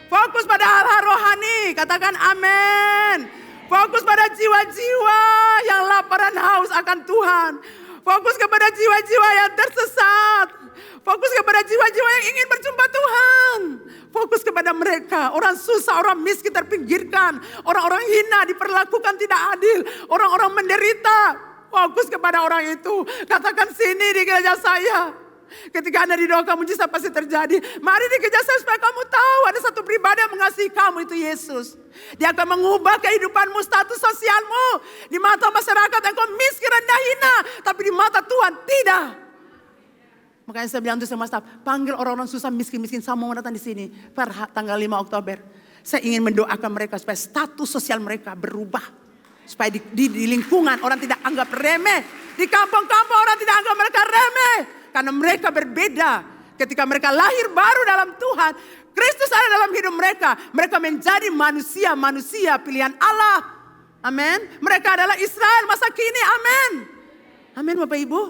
Fokus pada hal-hal rohani, katakan amin. Fokus pada jiwa-jiwa yang lapar dan haus akan Tuhan. Fokus kepada jiwa-jiwa yang tersesat. Fokus kepada jiwa-jiwa yang ingin berjumpa Tuhan. Fokus kepada mereka, orang susah, orang miskin terpinggirkan. Orang-orang hina diperlakukan tidak adil. Orang-orang menderita. Fokus kepada orang itu. Katakan sini di gereja saya. Ketika Anda didoakan mujizat pasti terjadi. Mari di gereja saya supaya kamu tahu ada satu pribadi yang mengasihi kamu, itu Yesus. Dia akan mengubah kehidupanmu, status sosialmu. Di mata masyarakat engkau miskin, rendah, hina. Tapi di mata Tuhan tidak. Makanya saya bilang untuk semua staf, panggil orang-orang susah, miskin-miskin, saya mau datang di sini. Per tanggal 5 Oktober. Saya ingin mendoakan mereka supaya status sosial mereka berubah. Supaya di lingkungan orang tidak anggap remeh. Di kampung-kampung orang tidak anggap mereka remeh. Karena mereka berbeda. Ketika mereka lahir baru dalam Tuhan, Kristus ada dalam hidup mereka. Mereka menjadi manusia-manusia pilihan Allah. Amin. Mereka adalah Israel masa kini. Amin. Amin Bapak Ibu.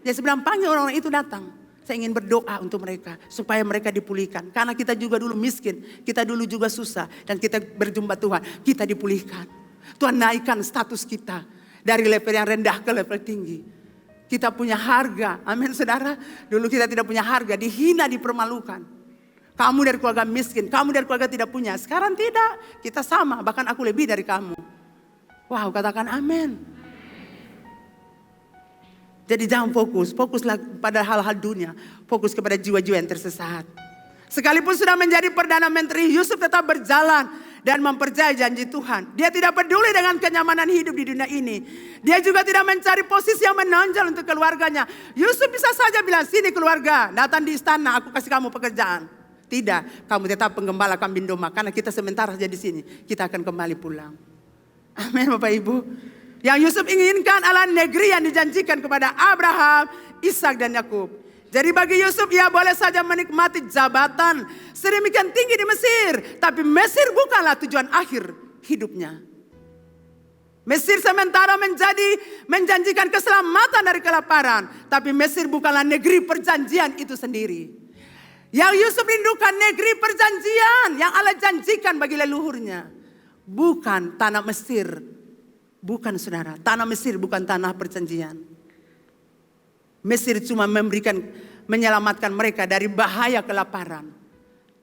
Dia sebelum panggil orang-orang itu datang. Saya ingin berdoa untuk mereka. Supaya mereka dipulihkan. Karena kita juga dulu miskin. Kita dulu juga susah. Dan kita berjumpa Tuhan. Kita dipulihkan. Tuhan naikkan status kita. Dari level yang rendah ke level tinggi. Kita punya harga. Amin saudara. Dulu kita tidak punya harga. Dihina, dipermalukan. Kamu dari keluarga miskin. Kamu dari keluarga tidak punya. Sekarang tidak. Kita sama. Bahkan aku lebih dari kamu. Wow, katakan amin. Jadi jangan fokuslah pada hal-hal dunia. Fokus kepada jiwa-jiwa yang tersesat. Sekalipun sudah menjadi Perdana Menteri, Yusuf tetap berjalan dan mempercayai janji Tuhan. Dia tidak peduli dengan kenyamanan hidup di dunia ini. Dia juga tidak mencari posisi yang menonjol untuk keluarganya. Yusuf bisa saja bilang, sini keluarga, datang di istana, aku kasih kamu pekerjaan. Tidak, kamu tetap penggembala kambing domba. Karena kita sementara saja di sini, kita akan kembali pulang. Amin Bapak Ibu. Yang Yusuf inginkan adalah negeri yang dijanjikan kepada Abraham, Ishak dan Yakub. Jadi bagi Yusuf ia boleh saja menikmati jabatan sedemikian tinggi di Mesir. Tapi Mesir bukanlah tujuan akhir hidupnya. Mesir sementara menjanjikan keselamatan dari kelaparan. Tapi Mesir bukanlah negeri perjanjian itu sendiri. Yang Yusuf rindukan negeri perjanjian yang Allah janjikan bagi leluhurnya. Bukan tanah Mesir. Bukan saudara, tanah Mesir bukan tanah perjanjian. Mesir cuma menyelamatkan mereka dari bahaya kelaparan.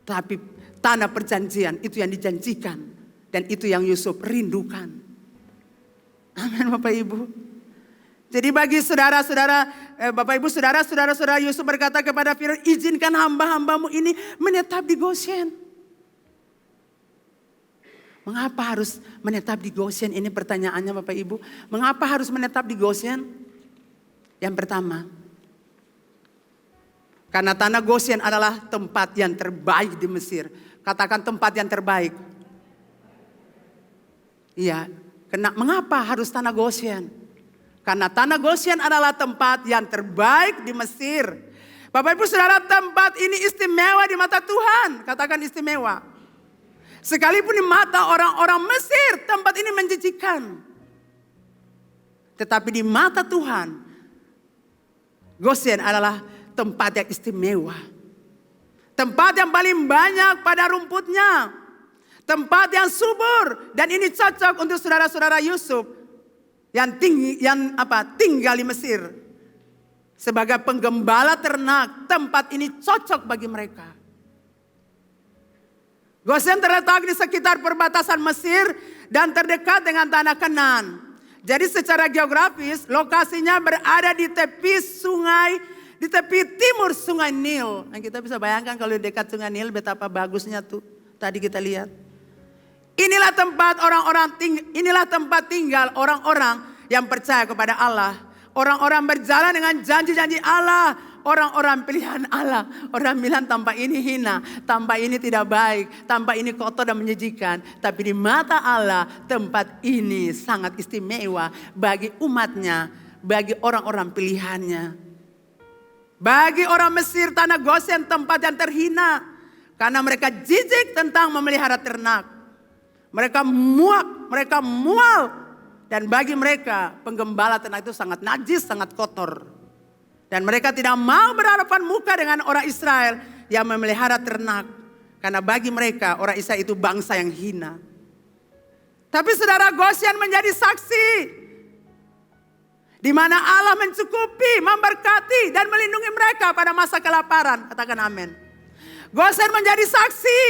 Tapi tanah perjanjian itu yang dijanjikan. Dan itu yang Yusuf rindukan. Amin Bapak Ibu. Jadi bagi Bapak Ibu saudara Yusuf berkata kepada Firaun, izinkan hamba-hambamu ini menetap di Goshen. Mengapa harus menetap di Goshen? Ini pertanyaannya Bapak Ibu. Mengapa harus menetap di Goshen? Yang pertama, karena tanah Goshen adalah tempat yang terbaik di Mesir. Katakan tempat yang terbaik. Iya. Mengapa harus tanah Goshen? Karena tanah Goshen adalah tempat yang terbaik di Mesir. Bapak Ibu saudara, tempat ini istimewa di mata Tuhan. Katakan istimewa. Sekalipun di mata orang-orang Mesir tempat ini menjijikan. Tetapi di mata Tuhan, Goshen adalah tempat yang istimewa. Tempat yang paling banyak pada rumputnya. Tempat yang subur. Dan ini cocok untuk saudara-saudara Yusuf yang tinggal di Mesir. Sebagai penggembala ternak, tempat ini cocok bagi mereka. Goshen terletak di sekitar perbatasan Mesir dan terdekat dengan tanah Kanaan. Jadi secara geografis lokasinya berada di tepi timur sungai Nil. Nah, kita bisa bayangkan kalau di dekat sungai Nil betapa bagusnya tuh. Tadi kita lihat. Inilah tempat tinggal orang-orang yang percaya kepada Allah. Orang-orang berjalan dengan janji-janji Allah. orang-orang pilihan Allah. Orang bilang tanpa ini hina, tanpa ini tidak baik, tanpa ini kotor dan menjijikan. Tapi di mata Allah tempat ini sangat istimewa bagi umatnya, bagi orang-orang pilihannya. Bagi orang Mesir tanah Goshen tempat yang terhina. Karena mereka jijik tentang memelihara ternak. Mereka muak, mereka mual. Dan bagi mereka penggembala ternak itu sangat najis, sangat kotor. Dan mereka tidak mau berhadapan muka dengan orang Israel yang memelihara ternak. Karena bagi mereka orang Israel itu bangsa yang hina. Tapi saudara, Goshen menjadi saksi. Di mana Allah mencukupi, memberkati dan melindungi mereka pada masa kelaparan. Katakan amin. Goshen menjadi saksi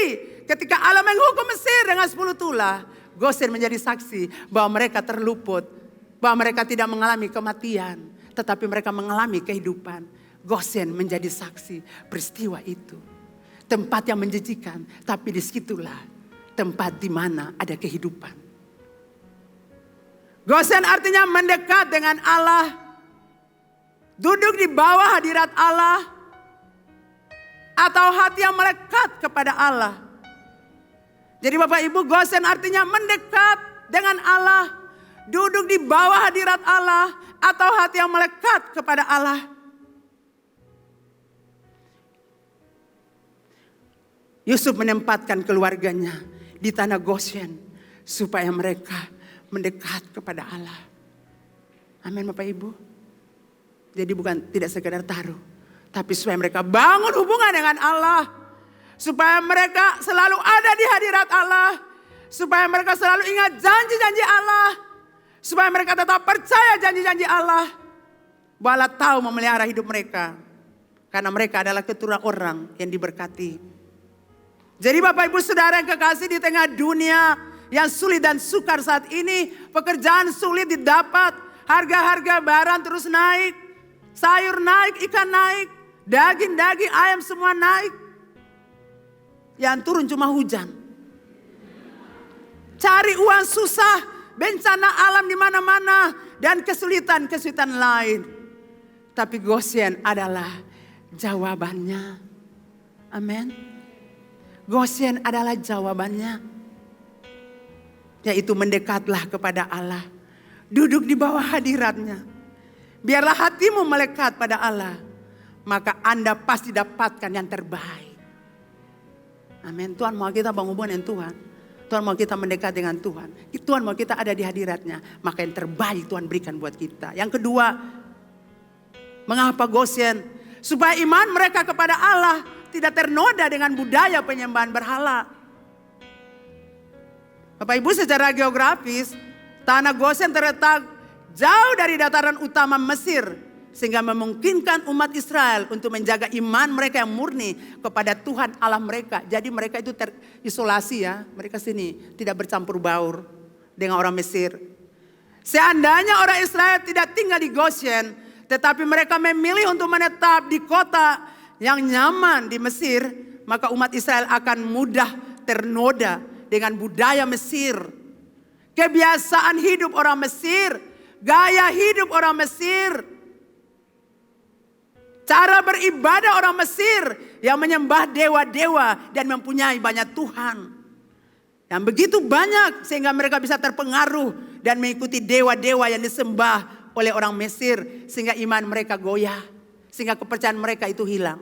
ketika Allah menghukum Mesir dengan 10 tulah. Goshen menjadi saksi bahwa mereka terluput, bahwa mereka tidak mengalami kematian, tetapi mereka mengalami kehidupan. Goshen menjadi saksi peristiwa itu. Tempat yang menjijikan, tapi disitulah tempat di mana ada kehidupan. Goshen artinya mendekat dengan Allah, duduk di bawah hadirat Allah, atau hati yang melekat kepada Allah. Jadi Bapak Ibu, Goshen artinya mendekat dengan Allah, duduk di bawah hadirat Allah, atau hati yang melekat kepada Allah. Yusuf menempatkan keluarganya di tanah Goshen supaya mereka mendekat kepada Allah. Amin Bapak Ibu. Jadi bukan tidak sekedar taruh, tapi supaya mereka bangun hubungan dengan Allah. Supaya mereka selalu ada di hadirat Allah. Supaya mereka selalu ingat janji-janji Allah. Supaya mereka tetap percaya janji-janji Allah. Bahwa Allah tahu memelihara hidup mereka. Karena mereka adalah keturunan orang yang diberkati. Jadi Bapak Ibu Saudara yang kekasih, di tengah dunia yang sulit dan sukar saat ini. Pekerjaan sulit didapat. Harga-harga barang terus naik. Sayur naik, ikan naik. Daging-daging, ayam semua naik. Yang turun cuma hujan. Cari uang susah, bencana alam di mana-mana, dan kesulitan-kesulitan lain. Tapi Goshen adalah jawabannya. Amin. Goshen adalah jawabannya. Yaitu mendekatlah kepada Allah. Duduk di bawah hadiratnya. Biarlah hatimu melekat pada Allah. Maka Anda pasti dapatkan yang terbaik. Amin. Tuhan mau kita bangun hubungan dengan Tuhan. Tuhan mau kita mendekat dengan Tuhan. Tuhan mau kita ada di hadiratnya. Maka yang terbaik Tuhan berikan buat kita. Yang kedua, mengapa Goshen? Supaya iman mereka kepada Allah tidak ternoda dengan budaya penyembahan berhala. Bapak Ibu, secara geografis, tanah Goshen terletak jauh dari dataran utama Mesir. Sehingga memungkinkan umat Israel untuk menjaga iman mereka yang murni kepada Tuhan Allah mereka. Jadi mereka itu terisolasi ya. Mereka sini tidak bercampur baur dengan orang Mesir. Seandainya orang Israel tidak tinggal di Goshen, tetapi mereka memilih untuk menetap di kota yang nyaman di Mesir, maka umat Israel akan mudah ternoda dengan budaya Mesir. Kebiasaan hidup orang Mesir, gaya hidup orang Mesir. Cara beribadah orang Mesir yang menyembah dewa-dewa dan mempunyai banyak Tuhan. Yang begitu banyak sehingga mereka bisa terpengaruh dan mengikuti dewa-dewa yang disembah oleh orang Mesir. Sehingga iman mereka goyah. Sehingga kepercayaan mereka itu hilang.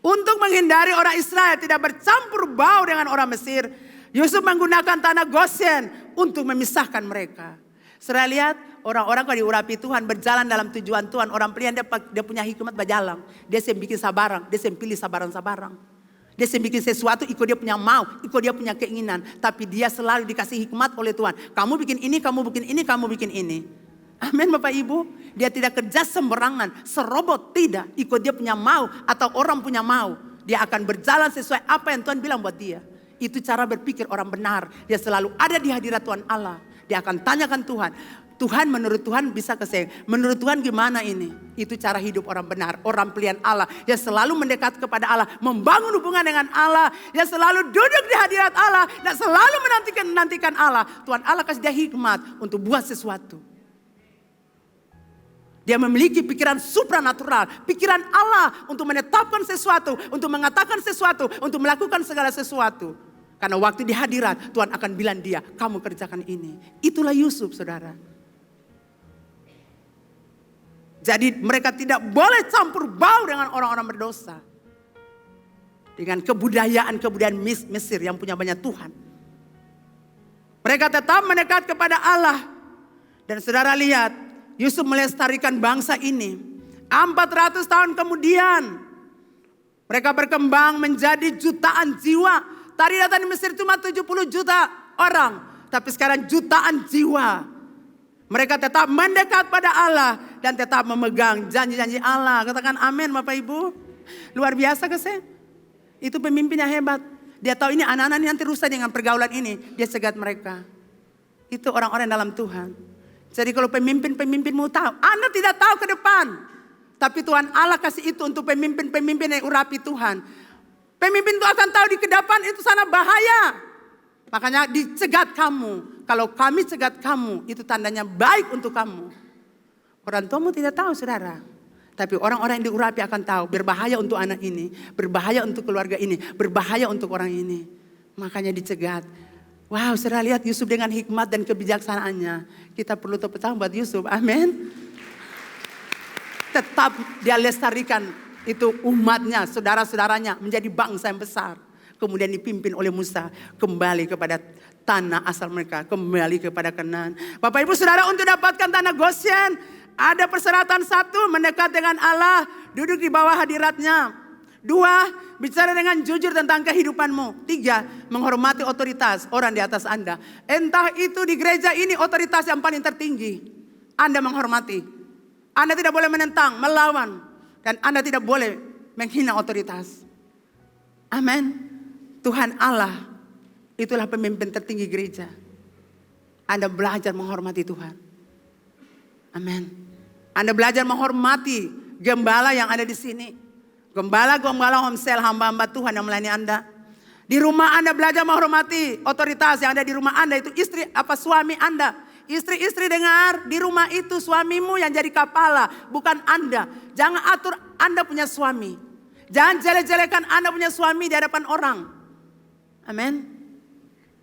Untuk menghindari orang Israel tidak bercampur baur dengan orang Mesir, Yusuf menggunakan tanah Goshen untuk memisahkan mereka. Saudara lihat, orang-orang kalau diurapi Tuhan berjalan dalam tujuan Tuhan. Orang pilihan dia punya hikmat berjalan. Dia bikin sabarang, dia pilih sabarang-sabarang. Dia bikin sesuatu ikut dia punya mau, ikut dia punya keinginan. Tapi dia selalu dikasih hikmat oleh Tuhan. Kamu bikin ini, kamu bikin ini, kamu bikin ini. Amin Bapak Ibu. Dia tidak kerja sembarangan, serobot tidak. Ikut dia punya mau atau orang punya mau. Dia akan berjalan sesuai apa yang Tuhan bilang buat dia. Itu cara berpikir orang benar. Dia selalu ada di hadirat Tuhan Allah. Dia akan tanyakan Tuhan. Tuhan, menurut Tuhan bisa ke saya. Menurut Tuhan gimana ini? Itu cara hidup orang benar. Orang pilihan Allah. Yang selalu mendekat kepada Allah. Membangun hubungan dengan Allah. Yang selalu duduk di hadirat Allah. Dan selalu menantikan Allah. Tuhan Allah kasih dia hikmat untuk buat sesuatu. Dia memiliki pikiran supranatural, pikiran Allah untuk menetapkan sesuatu, untuk mengatakan sesuatu, untuk melakukan segala sesuatu. Karena waktu di hadirat Tuhan akan bilang dia, kamu kerjakan ini. Itulah Yusuf, saudara. Jadi mereka tidak boleh campur baur dengan orang-orang berdosa. Dengan kebudayaan Mesir yang punya banyak Tuhan. Mereka tetap mendekat kepada Allah. Dan saudara lihat, Yusuf melestarikan bangsa ini. 400 tahun kemudian, mereka berkembang menjadi jutaan jiwa. Tadi datang di Mesir cuma 70 juta orang. Tapi sekarang jutaan jiwa. Mereka tetap mendekat pada Allah. Dan tetap memegang janji-janji Allah. Katakan amin Bapak Ibu. Luar biasa keseh. Itu pemimpin yang hebat. Dia tahu ini anak-anak ini nanti rusak dengan pergaulan ini. Dia cegat mereka. Itu orang-orang dalam Tuhan. Jadi kalau pemimpin-pemimpinmu tahu, Anda tidak tahu ke depan. Tapi Tuhan Allah kasih itu untuk pemimpin-pemimpin yang urapi Tuhan. Pemimpin itu akan tahu di ke depan itu sana bahaya. Makanya dicegat kamu. Kalau kami cegat kamu, itu tandanya baik untuk kamu. Orang tuamu tidak tahu, saudara. Tapi orang-orang yang diurapi akan tahu, berbahaya untuk anak ini, berbahaya untuk keluarga ini, berbahaya untuk orang ini. Makanya dicegat. Wow, saudara lihat Yusuf dengan hikmat dan kebijaksanaannya. Kita perlu tepuk tangan buat Yusuf, amin. Tetap dia lestarikan itu umatnya, saudara-saudaranya menjadi bangsa yang besar. Kemudian dipimpin oleh Musa kembali kepada tanah asal mereka, kembali kepada Kanaan. Bapak Ibu Saudara, untuk dapatkan tanah Goshen, ada persyaratan. 1, mendekat dengan Allah, duduk di bawah hadiratnya. 2, bicara dengan jujur tentang kehidupanmu. 3, menghormati otoritas orang di atas Anda. Entah itu di gereja ini otoritas yang paling tertinggi. Anda menghormati. Anda tidak boleh menentang, melawan. Dan Anda tidak boleh menghina otoritas. Amin. Tuhan Allah, itulah pemimpin tertinggi gereja. Anda belajar menghormati Tuhan. Amin. Anda belajar menghormati gembala yang ada di sini. Gembala-gembala homsel, hamba-hamba Tuhan yang melayani Anda. Di rumah Anda belajar menghormati otoritas yang ada di rumah Anda. Itu istri apa suami Anda. Istri-istri dengar, di rumah itu suamimu yang jadi kepala, bukan Anda. Jangan atur Anda punya suami. Jangan jelek-jelekan Anda punya suami di hadapan orang. Amin.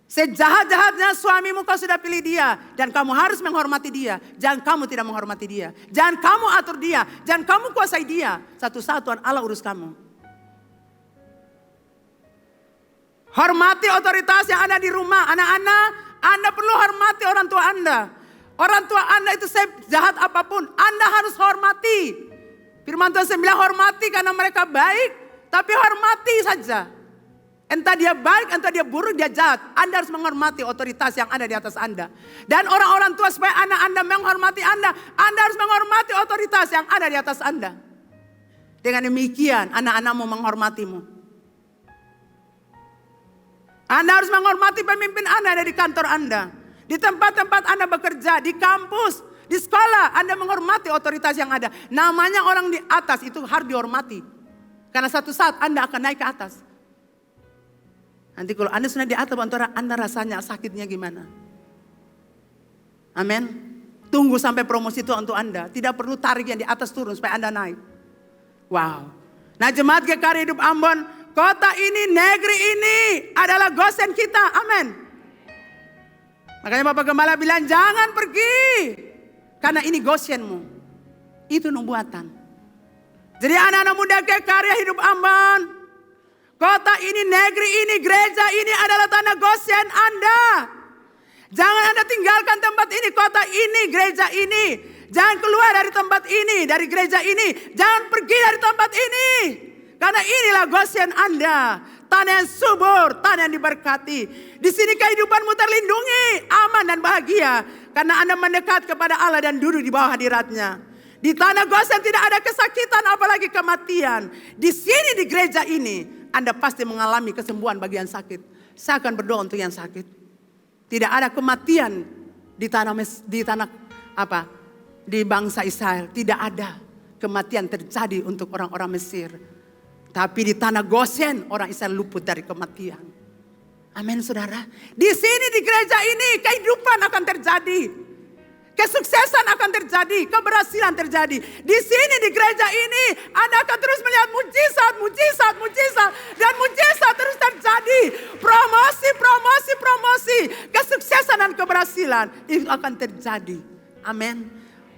Sejahat-jahatnya suamimu kau sudah pilih dia. Dan kamu harus menghormati dia. Jangan kamu tidak menghormati dia. Jangan kamu atur dia. Jangan kamu kuasai dia. Satu-satuan Allah urus kamu. Hormati otoritas yang ada di rumah. Anak-anak, Anda perlu hormati orang tua Anda. Orang tua Anda itu sejahat apapun, Anda harus hormati. Firman Tuhan bilang hormati karena mereka baik. Tapi hormati saja. Entah dia baik, entah dia buruk, dia jahat. Anda harus menghormati otoritas yang ada di atas Anda. Dan orang-orang tua supaya anak Anda menghormati Anda. Anda harus menghormati otoritas yang ada di atas Anda. Dengan demikian anak-anakmu menghormatimu. Anda harus menghormati pemimpin Anda ada di kantor Anda. Di tempat-tempat Anda bekerja, di kampus, di sekolah. Anda menghormati otoritas yang ada. Namanya orang di atas itu harus dihormati. Karena satu saat Anda akan naik ke atas. Nanti kalau Anda sudah di atas, Anda rasanya sakitnya gimana? Amin. Tunggu sampai promosi itu untuk Anda. Tidak perlu tarik yang di atas turun supaya Anda naik. Wow. Nah, jemaat GKRI Hidup Ambon, kota ini, negeri ini adalah Goshen kita. Amin. Makanya Bapak Gembala bilang jangan pergi. Karena ini Goshenmu. Itu nubuatan. Jadi anak-anak muda GKRI Hidup Ambon, kota ini, negeri ini, gereja ini adalah tanah Goshen Anda. Jangan Anda tinggalkan tempat ini, kota ini, gereja ini. Jangan keluar dari tempat ini, dari gereja ini. Jangan pergi dari tempat ini. Karena inilah Goshen Anda. Tanah yang subur, tanah yang diberkati. Di sini kehidupanmu terlindungi, aman dan bahagia. Karena Anda mendekat kepada Allah dan duduk di bawah hadiratnya. Di tanah Goshen tidak ada kesakitan apalagi kematian. Di sini di gereja ini Anda pasti mengalami kesembuhan bagi yang sakit. Saya akan berdoa untuk yang sakit. Tidak ada kematian di di bangsa Israel. Tidak ada kematian terjadi untuk orang-orang Mesir. Tapi di tanah Goshen orang Israel luput dari kematian. Amin saudara. Di sini di gereja ini kehidupan akan terjadi. Kesuksesan akan terjadi, keberhasilan terjadi. Di sini, di gereja ini, Anda akan terus melihat mujizat, mujizat, mujizat. Dan mujizat terus terjadi. Promosi, promosi, promosi. Kesuksesan dan keberhasilan itu akan terjadi. Amin.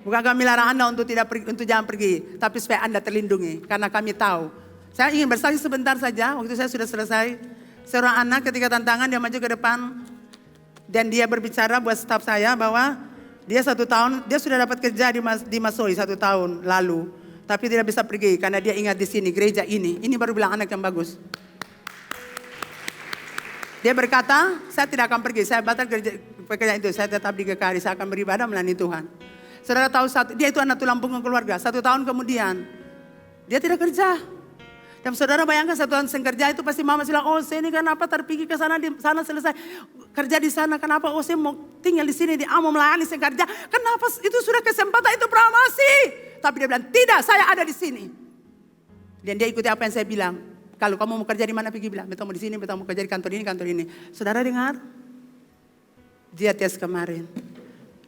Bukan kami larang Anda untuk tidak pergi, untuk jangan pergi. Tapi supaya Anda terlindungi. Karena kami tahu. Saya ingin bersaksi sebentar saja, waktu saya sudah selesai. Seorang anak ketika tantangan dia maju ke depan. Dan dia berbicara buat staf saya bahwa dia 1 tahun, dia sudah dapat kerja di Masoi 1 tahun lalu. Tapi tidak bisa pergi karena dia ingat di sini, gereja ini. Ini baru bilang anak yang bagus. Dia berkata, saya tidak akan pergi, saya batal pekerjaan itu. Saya tetap di GKRI, saya akan beribadah melayani Tuhan. Saudara tahu, dia itu anak tulang punggung keluarga. 1 tahun kemudian, dia tidak kerja. Dan saudara bayangkan 1 tahun saya kerja itu pasti mama bilang, oh saya ini kenapa terpikir ke sana, di sana selesai kerja di sana, kenapa oh saya mau tinggal di sini, mau melayani saya kerja, kenapa itu sudah kesempatan, itu promosi. Tapi dia bilang tidak, saya ada di sini. Dan dia ikuti apa yang saya bilang. Kalau kamu mau kerja di mana pergi bilang, betul mau di sini, betul mau kerja di kantor ini, kantor ini. Saudara dengar, dia tes kemarin,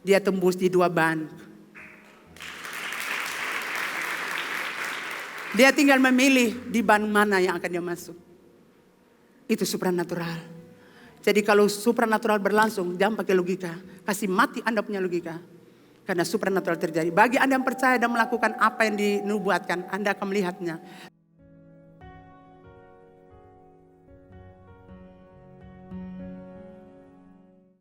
dia tembus di 2 ban. Dia tinggal memilih di ban mana yang akan dia masuk. Itu supranatural. Jadi kalau supranatural berlangsung, jangan pakai logika. Kasih mati Anda punya logika. Karena supranatural terjadi. Bagi Anda yang percaya dan melakukan apa yang dinubuatkan, Anda akan melihatnya.